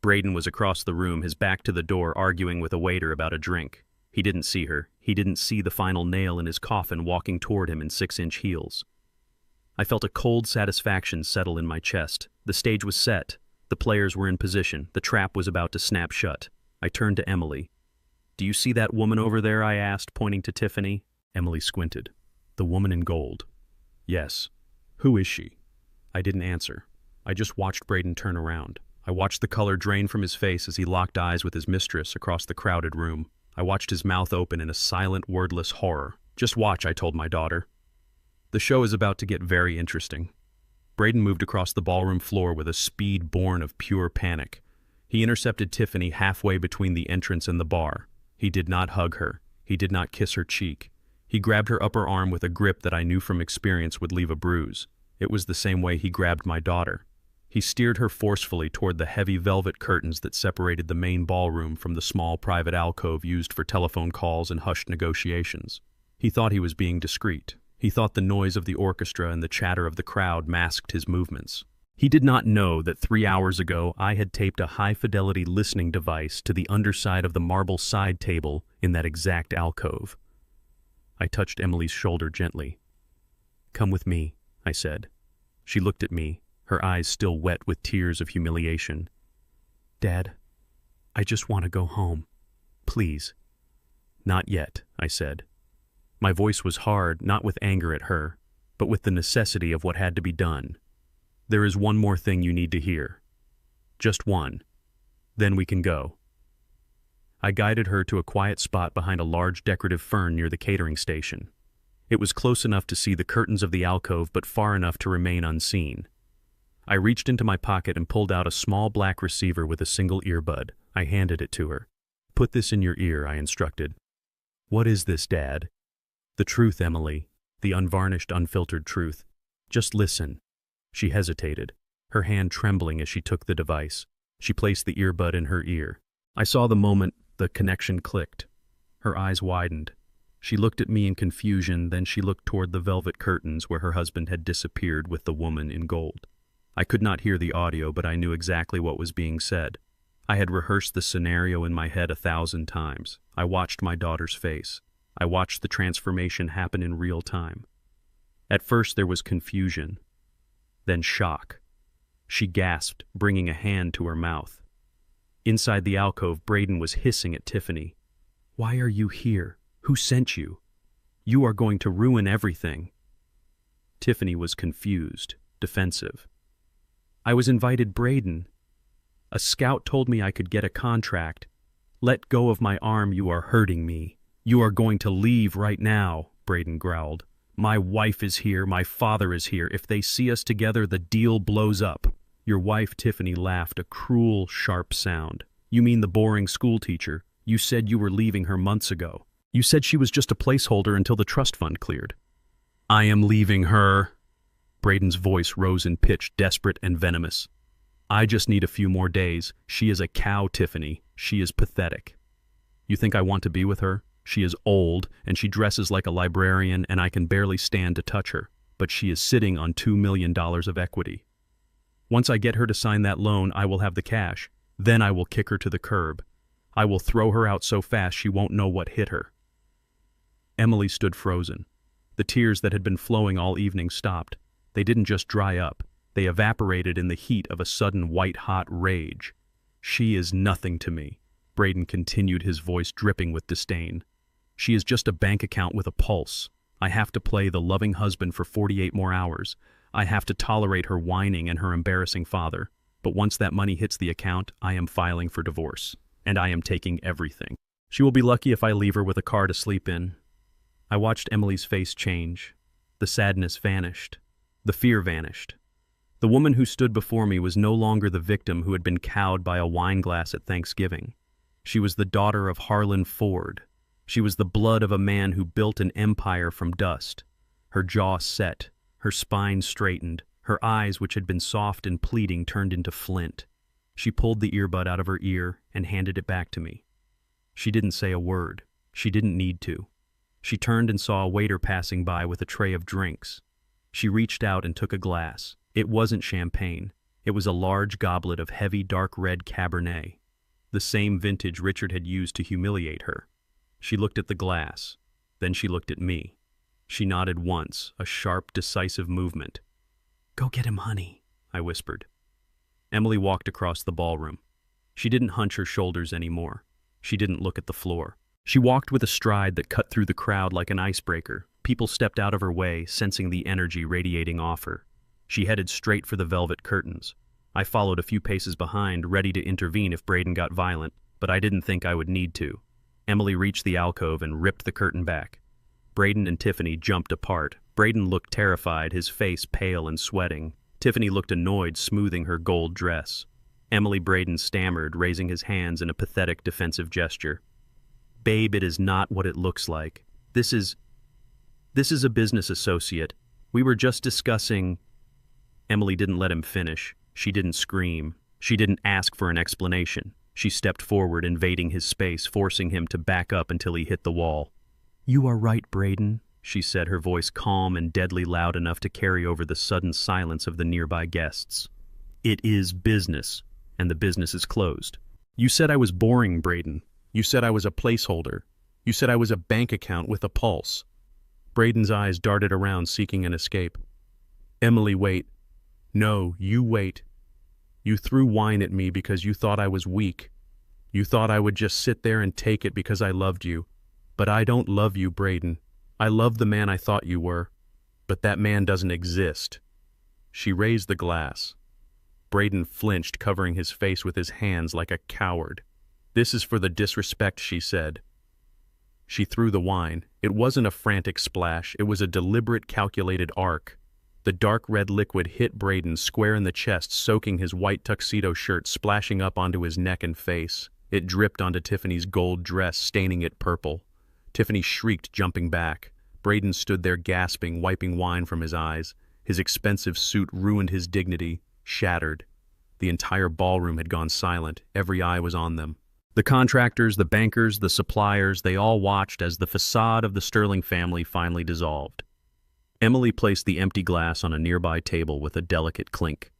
Braden was across the room, his back to the door, arguing with a waiter about a drink. He didn't see her. He didn't see the final nail in his coffin walking toward him in 6-inch heels. I felt a cold satisfaction settle in my chest. The stage was set. The players were in position. The trap was about to snap shut. I turned to Emily. "Do you see that woman over there?" I asked, pointing to Tiffany. Emily squinted. "The woman in gold." "Yes." "Who is she?" I didn't answer. I just watched Braden turn around. I watched the color drain from his face as he locked eyes with his mistress across the crowded room. I watched his mouth open in a silent, wordless horror. "Just watch," I told my daughter. "The show is about to get very interesting." Braden moved across the ballroom floor with a speed born of pure panic. He intercepted Tiffany halfway between the entrance and the bar. He did not hug her. He did not kiss her cheek. He grabbed her upper arm with a grip that I knew from experience would leave a bruise. It was the same way he grabbed my daughter. He steered her forcefully toward the heavy velvet curtains that separated the main ballroom from the small private alcove used for telephone calls and hushed negotiations. He thought he was being discreet. He thought the noise of the orchestra and the chatter of the crowd masked his movements. He did not know that 3 hours ago I had taped a high-fidelity listening device to the underside of the marble side table in that exact alcove. I touched Emily's shoulder gently. "Come with me," I said. She looked at me, her eyes still wet with tears of humiliation. "Dad, I just want to go home. Please." "Not yet," I said. My voice was hard, not with anger at her, but with the necessity of what had to be done. There is one more thing you need to hear. Just one. Then we can go. I guided her to a quiet spot behind a large decorative fern near the catering station. It was close enough to see the curtains of the alcove, but far enough to remain unseen. I reached into my pocket and pulled out a small black receiver with a single earbud. I handed it to her. "Put this in your ear," I instructed. "What is this, Dad?" "The truth, Emily. The unvarnished, unfiltered truth. Just listen." She hesitated, her hand trembling as she took the device. She placed the earbud in her ear. I saw the moment the connection clicked. Her eyes widened. She looked at me in confusion, then she looked toward the velvet curtains where her husband had disappeared with the woman in gold. I could not hear the audio, but I knew exactly what was being said. I had rehearsed the scenario in my head 1,000 times. I watched my daughter's face. I watched the transformation happen in real time. At first there was confusion, then shock. She gasped, bringing a hand to her mouth. Inside the alcove, Braden was hissing at Tiffany. "Why are you here? Who sent you? You are going to ruin everything." Tiffany was confused, defensive. "I was invited, Braden. A scout told me I could get a contract. Let go of my arm, you are hurting me. You are going to leave right now," Braden growled. "My wife is here, my father is here. If they see us together, the deal blows up." Your wife, Tiffany, laughed, a cruel, sharp sound. "You mean the boring schoolteacher? You said you were leaving her months ago. You said she was just a placeholder until the trust fund cleared." "I am leaving her." Braden's voice rose in pitch, desperate and venomous. "I just need a few more days. She is a cow, Tiffany. She is pathetic. You think I want to be with her? She is old, and she dresses like a librarian, and I can barely stand to touch her. But she is sitting on $2 million of equity. Once I get her to sign that loan, I will have the cash. Then I will kick her to the curb. I will throw her out so fast she won't know what hit her." Emily stood frozen. The tears that had been flowing all evening stopped. They didn't just dry up. They evaporated in the heat of a sudden white-hot rage. "She is nothing to me," Braden continued, his voice dripping with disdain. "She is just a bank account with a pulse. I have to play the loving husband for 48 more hours. I have to tolerate her whining and her embarrassing father. But once that money hits the account, I am filing for divorce. And I am taking everything. She will be lucky if I leave her with a car to sleep in." I watched Emily's face change. The sadness vanished. The fear vanished. The woman who stood before me was no longer the victim who had been cowed by a wine glass at Thanksgiving. She was the daughter of Harlan Ford. She was the blood of a man who built an empire from dust. Her jaw set, her spine straightened, her eyes, which had been soft and pleading, turned into flint. She pulled the earbud out of her ear and handed it back to me. She didn't say a word. She didn't need to. She turned and saw a waiter passing by with a tray of drinks. She reached out and took a glass. It wasn't champagne. It was a large goblet of heavy, dark red Cabernet, the same vintage Richard had used to humiliate her. She looked at the glass. Then she looked at me. She nodded once, a sharp, decisive movement. "Go get him, honey," I whispered. Emily walked across the ballroom. She didn't hunch her shoulders anymore. She didn't look at the floor. She walked with a stride that cut through the crowd like an icebreaker. People stepped out of her way, sensing the energy radiating off her. She headed straight for the velvet curtains. I followed a few paces behind, ready to intervene if Braden got violent, but I didn't think I would need to. Emily reached the alcove and ripped the curtain back. Braden and Tiffany jumped apart. Braden looked terrified, his face pale and sweating. Tiffany looked annoyed, smoothing her gold dress. Emily Braden stammered, raising his hands in a pathetic defensive gesture. "Babe, it is not what it looks like. This is a business associate. We were just discussing—" Emily didn't let him finish. She didn't scream. She didn't ask for an explanation. She stepped forward, invading his space, forcing him to back up until he hit the wall. "You are right, Braden," she said, her voice calm and deadly loud enough to carry over the sudden silence of the nearby guests. "It is business, and the business is closed. You said I was boring, Braden. You said I was a placeholder. You said I was a bank account with a pulse." Braden's eyes darted around, seeking an escape. "Emily, wait. No, you wait. You threw wine at me because you thought I was weak. You thought I would just sit there and take it because I loved you. But I don't love you, Braden. I love the man I thought you were, but that man doesn't exist." She raised the glass. Braden flinched, covering his face with his hands like a coward. "This is for the disrespect," she said. She threw the wine. It wasn't a frantic splash, it was a deliberate, calculated arc. The dark red liquid hit Braden square in the chest, soaking his white tuxedo shirt, splashing up onto his neck and face. It dripped onto Tiffany's gold dress, staining it purple. Tiffany shrieked, jumping back. Braden stood there gasping, wiping wine from his eyes. His expensive suit ruined his dignity, shattered. The entire ballroom had gone silent. Every eye was on them. The contractors, the bankers, the suppliers, they all watched as the facade of the Sterling family finally dissolved. Emily placed the empty glass on a nearby table with a delicate clink.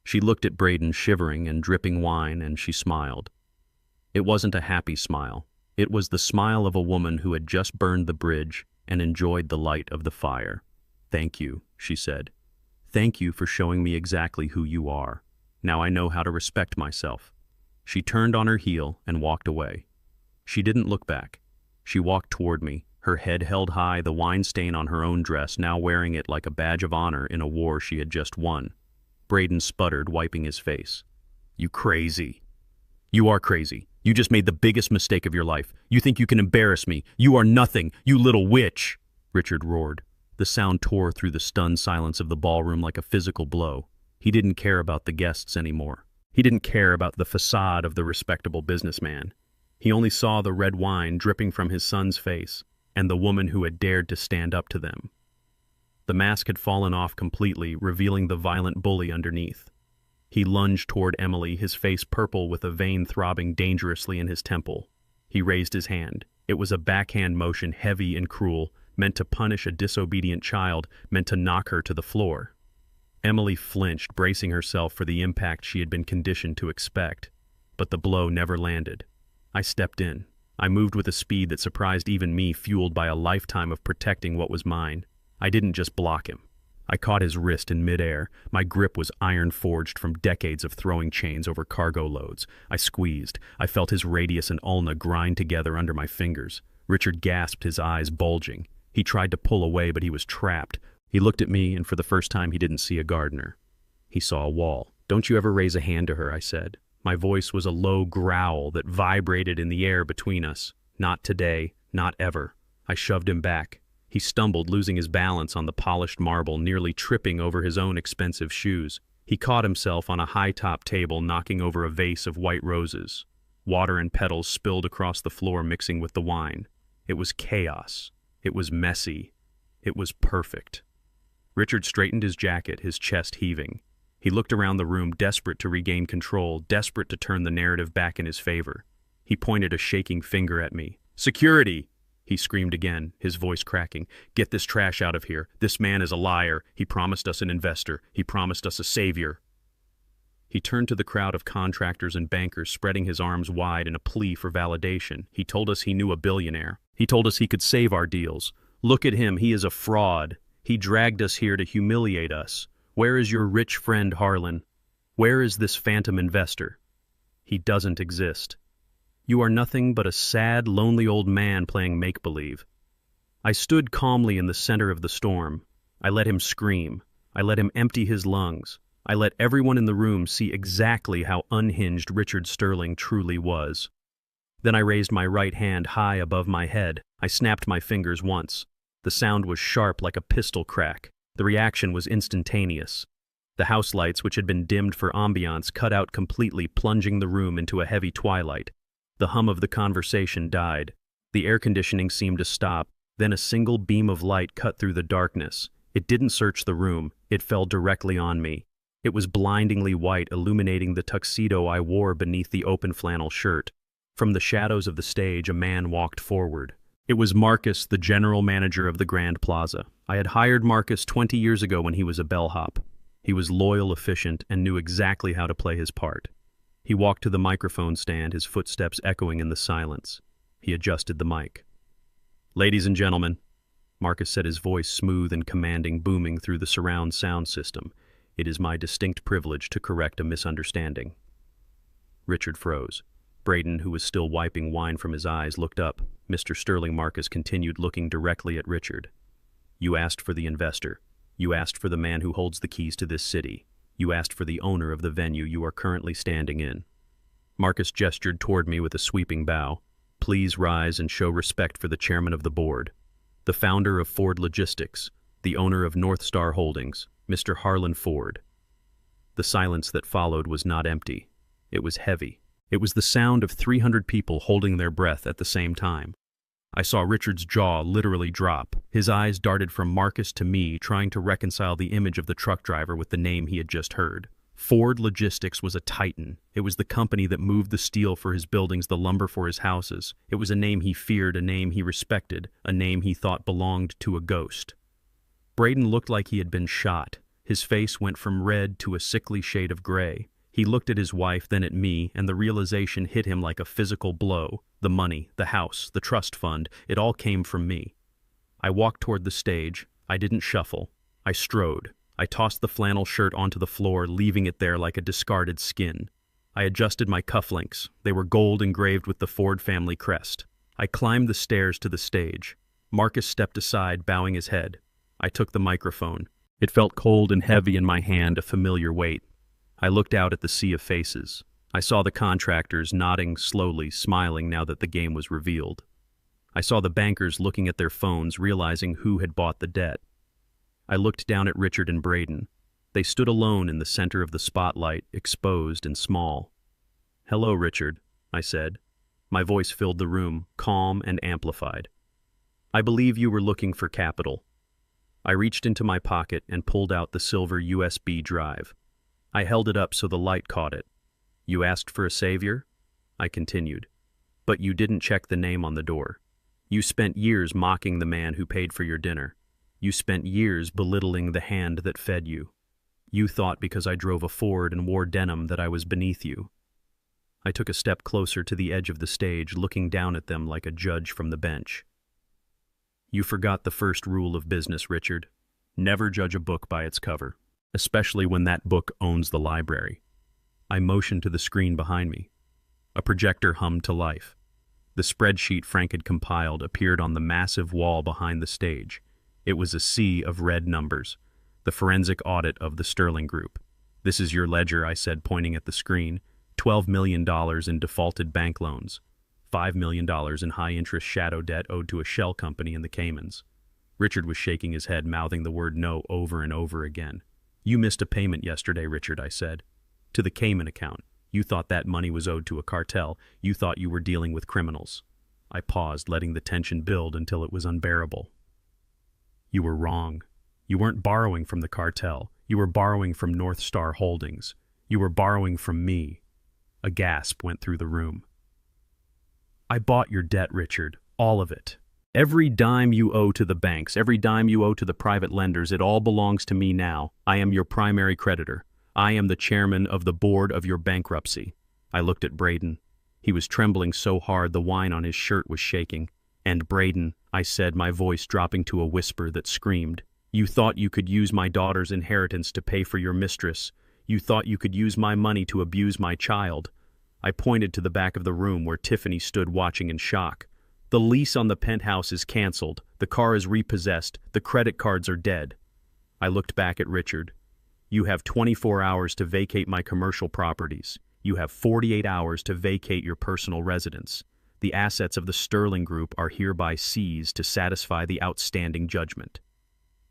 She looked at Braden, shivering and dripping wine, and she smiled. It wasn't a happy smile. It was the smile of a woman who had just burned the bridge and enjoyed the light of the fire. "Thank you," she said. "Thank you for showing me exactly who you are. Now I know how to respect myself." She turned on her heel and walked away. She didn't look back. She walked toward me, her head held high, the wine stain on her own dress, now wearing it like a badge of honor in a war she had just won. Braden sputtered, wiping his face. "You crazy. You are crazy. You just made the biggest mistake of your life. You think you can embarrass me. You are nothing, you little witch," Richard roared. The sound tore through the stunned silence of the ballroom like a physical blow. He didn't care about the guests anymore. He didn't care about the facade of the respectable businessman. He only saw the red wine dripping from his son's face and the woman who had dared to stand up to them. The mask had fallen off completely, revealing the violent bully underneath. He lunged toward Emily, his face purple with a vein throbbing dangerously in his temple. He raised his hand. It was a backhand motion, heavy and cruel, meant to punish a disobedient child, meant to knock her to the floor. Emily flinched, bracing herself for the impact she had been conditioned to expect. But the blow never landed. I stepped in. I moved with a speed that surprised even me, fueled by a lifetime of protecting what was mine. I didn't just block him. I caught his wrist in midair. My grip was iron-forged from decades of throwing chains over cargo loads. I squeezed. I felt his radius and ulna grind together under my fingers. Richard gasped, his eyes bulging. He tried to pull away, but he was trapped. He looked at me, and for the first time he didn't see a gardener. He saw a wall. "Don't you ever raise a hand to her," I said. My voice was a low growl that vibrated in the air between us. "Not today, not ever." I shoved him back. He stumbled, losing his balance on the polished marble, nearly tripping over his own expensive shoes. He caught himself on a high-top table, knocking over a vase of white roses. Water and petals spilled across the floor, mixing with the wine. It was chaos. It was messy. It was perfect. Richard straightened his jacket, his chest heaving. He looked around the room, desperate to regain control, desperate to turn the narrative back in his favor. He pointed a shaking finger at me. "Security!" he screamed again, his voice cracking. "Get this trash out of here. This man is a liar. He promised us an investor. He promised us a savior." He turned to the crowd of contractors and bankers, spreading his arms wide in a plea for validation. He told us he knew a billionaire. He told us he could save our deals. "Look at him. He is a fraud. He dragged us here to humiliate us. Where is your rich friend, Harlan? Where is this phantom investor? He doesn't exist. You are nothing but a sad, lonely old man playing make-believe." I stood calmly in the center of the storm. I let him scream. I let him empty his lungs. I let everyone in the room see exactly how unhinged Richard Sterling truly was. Then I raised my right hand high above my head. I snapped my fingers once. The sound was sharp like a pistol crack. The reaction was instantaneous. The house lights, which had been dimmed for ambiance, cut out completely, plunging the room into a heavy twilight. The hum of the conversation died. The air conditioning seemed to stop. Then a single beam of light cut through the darkness. It didn't search the room. It fell directly on me. It was blindingly white, illuminating the tuxedo I wore beneath the open flannel shirt. From the shadows of the stage, a man walked forward. It was Marcus, the general manager of the Grand Plaza. I had hired Marcus 20 years ago when he was a bellhop. He was loyal, efficient, and knew exactly how to play his part. He walked to the microphone stand, his footsteps echoing in the silence. He adjusted the mic. "Ladies and gentlemen," Marcus said, his voice smooth and commanding, booming through the surround sound system, "it is my distinct privilege to correct a misunderstanding." Richard froze. Braden, who was still wiping wine from his eyes, looked up. Mr. Sterling Marcus continued, looking directly at Richard. You asked for the investor. You asked for the man who holds the keys to this city. You asked for the owner of the venue you are currently standing in. Marcus gestured toward me with a sweeping bow. Please rise and show respect for the chairman of the board, the founder of Ford Logistics, the owner of North Star Holdings, Mr. Harlan Ford. The silence that followed was not empty. It was heavy. It was the sound of 300 people holding their breath at the same time. I saw Richard's jaw literally drop. His eyes darted from Marcus to me, trying to reconcile the image of the truck driver with the name he had just heard. Ford Logistics was a titan. It was the company that moved the steel for his buildings, the lumber for his houses. It was a name he feared, a name he respected, a name he thought belonged to a ghost. Braden looked like he had been shot. His face went from red to a sickly shade of gray. He looked at his wife, then at me, and the realization hit him like a physical blow. The money, the house, the trust fund, it all came from me. I walked toward the stage. I didn't shuffle. I strode. I tossed the flannel shirt onto the floor, leaving it there like a discarded skin. I adjusted my cufflinks. They were gold engraved with the Ford family crest. I climbed the stairs to the stage. Marcus stepped aside, bowing his head. I took the microphone. It felt cold and heavy in my hand, a familiar weight. I looked out at the sea of faces. I saw the contractors nodding slowly, smiling now that the game was revealed. I saw the bankers looking at their phones, realizing who had bought the debt. I looked down at Richard and Braden. They stood alone in the center of the spotlight, exposed and small. "Hello, Richard," I said. My voice filled the room, calm and amplified. "I believe you were looking for capital." I reached into my pocket and pulled out the silver USB drive. I held it up so the light caught it. "You asked for a savior?" I continued. "But you didn't check the name on the door. You spent years mocking the man who paid for your dinner. You spent years belittling the hand that fed you. You thought because I drove a Ford and wore denim that I was beneath you." I took a step closer to the edge of the stage, looking down at them like a judge from the bench. "You forgot the first rule of business, Richard. Never judge a book by its cover, especially when that book owns the library." I motioned to the screen behind me. A projector hummed to life. The spreadsheet Frank had compiled appeared on the massive wall behind the stage. It was a sea of red numbers. The forensic audit of the Sterling Group. "This is your ledger," I said, pointing at the screen. $12 million in defaulted bank loans. $5 million in high-interest shadow debt owed to a shell company in the Caymans. Richard was shaking his head, mouthing the word no over and over again. "You missed a payment yesterday, Richard," I said. "To the Cayman account. You thought that money was owed to a cartel. You thought you were dealing with criminals." I paused, letting the tension build until it was unbearable. "You were wrong. You weren't borrowing from the cartel. You were borrowing from North Star Holdings. You were borrowing from me." A gasp went through the room. "I bought your debt, Richard. All of it. Every dime you owe to the banks, every dime you owe to the private lenders, it all belongs to me now. I am your primary creditor. I am the chairman of the board of your bankruptcy." I looked at Braden. He was trembling so hard the wine on his shirt was shaking. "And Braden," I said, my voice dropping to a whisper that screamed, "you thought you could use my daughter's inheritance to pay for your mistress. You thought you could use my money to abuse my child." I pointed to the back of the room where Tiffany stood watching in shock. "The lease on the penthouse is canceled. The car is repossessed. The credit cards are dead." I looked back at Richard. "You have 24 hours to vacate my commercial properties. You have 48 hours to vacate your personal residence. The assets of the Sterling Group are hereby seized to satisfy the outstanding judgment."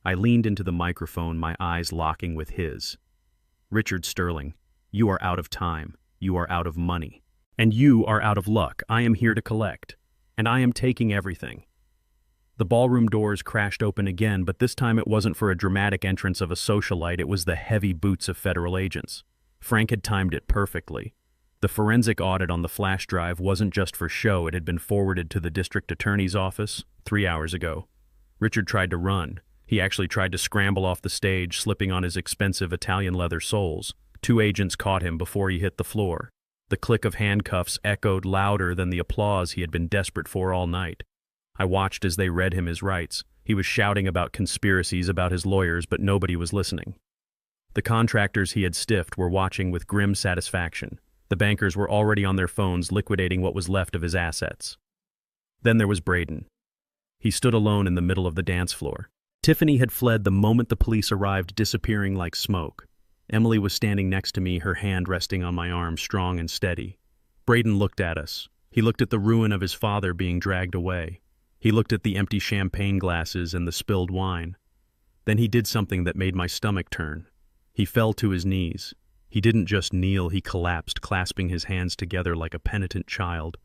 I leaned into the microphone, my eyes locking with his. "Richard Sterling, you are out of time. You are out of money. And you are out of luck. I am here to collect. And I am taking everything." The ballroom doors crashed open again, but this time it wasn't for a dramatic entrance of a socialite, it was the heavy boots of federal agents. Frank had timed it perfectly. The forensic audit on the flash drive wasn't just for show, it had been forwarded to the district attorney's office 3 hours ago. Richard tried to run. He actually tried to scramble off the stage, slipping on his expensive Italian leather soles. 2 agents caught him before he hit the floor. The click of handcuffs echoed louder than the applause he had been desperate for all night. I watched as they read him his rights. He was shouting about conspiracies, about his lawyers, but nobody was listening. The contractors he had stiffed were watching with grim satisfaction. The bankers were already on their phones liquidating what was left of his assets. Then there was Braden. He stood alone in the middle of the dance floor. Tiffany had fled the moment the police arrived, disappearing like smoke. Emily was standing next to me, her hand resting on my arm, strong and steady. Braden looked at us. He looked at the ruin of his father being dragged away. He looked at the empty champagne glasses and the spilled wine. Then he did something that made my stomach turn. He fell to his knees. He didn't just kneel, he collapsed, clasping his hands together like a penitent child.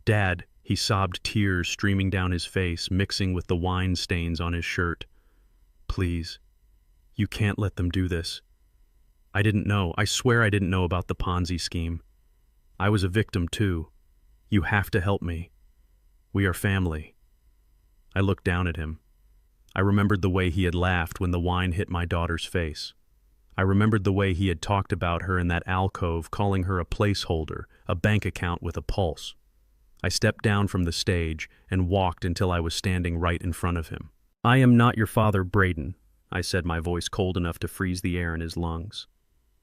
"Dad," he sobbed, tears streaming down his face, mixing with the wine stains on his shirt. "Please, you can't let them do this. I didn't know. I swear I didn't know about the Ponzi scheme. I was a victim too. You have to help me. We are family." I looked down at him. I remembered the way he had laughed when the wine hit my daughter's face. I remembered the way he had talked about her in that alcove, calling her a placeholder, a bank account with a pulse. I stepped down from the stage and walked until I was standing right in front of him. "I am not your father, Braden," I said, my voice cold enough to freeze the air in his lungs.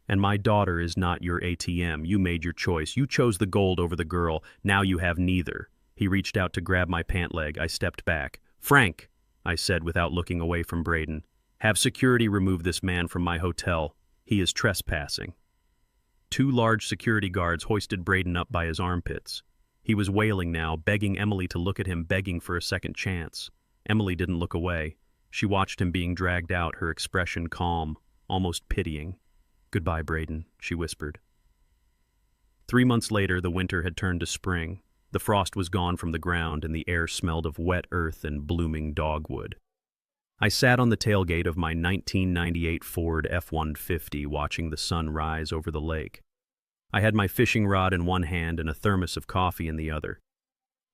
"And my daughter is not your ATM. You made your choice. You chose the gold over the girl. Now you have neither." He reached out to grab my pant leg. I stepped back. "Frank," I said without looking away from Braden, "have security remove this man from my hotel. He is trespassing." 2 large security guards hoisted Braden up by his armpits. He was wailing now, begging Emily to look at him, begging for a second chance. Emily didn't look away. She watched him being dragged out, her expression calm, almost pitying. "Goodbye, Braden," she whispered. 3 months later, the winter had turned to spring. The frost was gone from the ground, and the air smelled of wet earth and blooming dogwood. I sat on the tailgate of my 1998 Ford F-150 watching the sun rise over the lake. I had my fishing rod in one hand and a thermos of coffee in the other.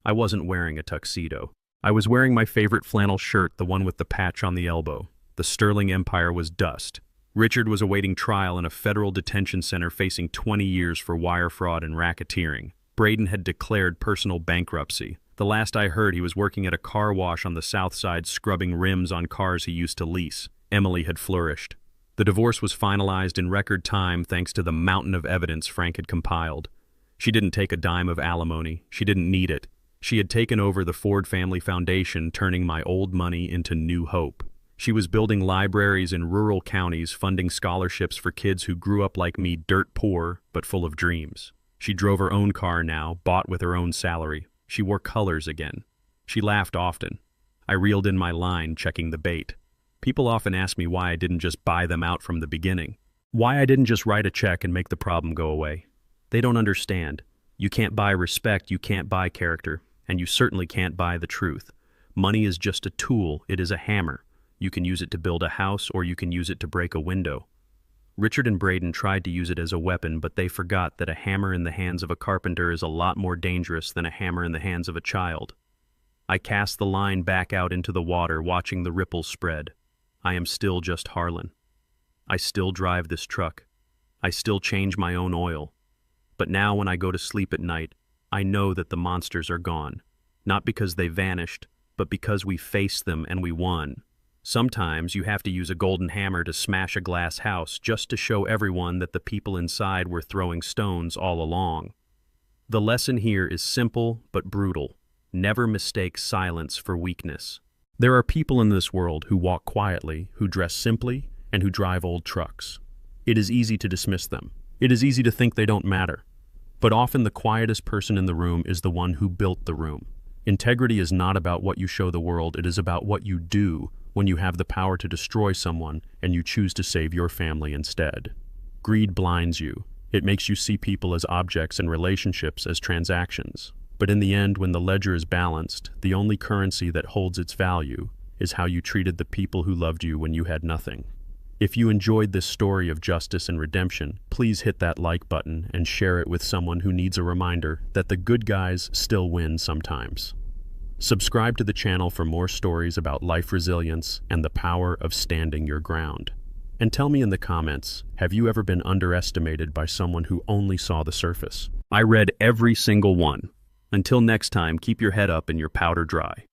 I wasn't wearing a tuxedo. I was wearing my favorite flannel shirt, the one with the patch on the elbow. The Sterling Empire was dust. Richard was awaiting trial in a federal detention center, facing 20 years for wire fraud and racketeering. Braden had declared personal bankruptcy. The last I heard, he was working at a car wash on the south side, scrubbing rims on cars he used to lease. Emily had flourished. The divorce was finalized in record time thanks to the mountain of evidence Frank had compiled. She didn't take a dime of alimony. She didn't need it. She had taken over the Ford Family Foundation, turning my old money into new hope. She was building libraries in rural counties, funding scholarships for kids who grew up like me, dirt poor, but full of dreams. She drove her own car now, bought with her own salary. She wore colors again. She laughed often. I reeled in my line, checking the bait. People often ask me why I didn't just buy them out from the beginning. Why I didn't just write a check and make the problem go away. They don't understand. You can't buy respect, you can't buy character, and you certainly can't buy the truth. Money is just a tool, it is a hammer. You can use it to build a house, or you can use it to break a window. Richard and Braden tried to use it as a weapon, but they forgot that a hammer in the hands of a carpenter is a lot more dangerous than a hammer in the hands of a child. I cast the line back out into the water, watching the ripples spread. I am still just Harlan. I still drive this truck. I still change my own oil. But now when I go to sleep at night, I know that the monsters are gone. Not because they vanished, but because we faced them and we won. Sometimes you have to use a golden hammer to smash a glass house just to show everyone that the people inside were throwing stones all along. The lesson here is simple but brutal. Never mistake silence for weakness. There are people in this world who walk quietly, who dress simply, and who drive old trucks. It is easy to dismiss them. It is easy to think they don't matter. But often the quietest person in the room is the one who built the room. Integrity is not about what you show the world, it is about what you do when you have the power to destroy someone and you choose to save your family instead. Greed blinds you. It makes you see people as objects and relationships as transactions. But in the end, when the ledger is balanced, the only currency that holds its value is how you treated the people who loved you when you had nothing. If you enjoyed this story of justice and redemption, please hit that like button and share it with someone who needs a reminder that the good guys still win sometimes. Subscribe to the channel for more stories about life resilience and the power of standing your ground. And tell me in the comments, have you ever been underestimated by someone who only saw the surface? I read every single one. Until next time, keep your head up and your powder dry.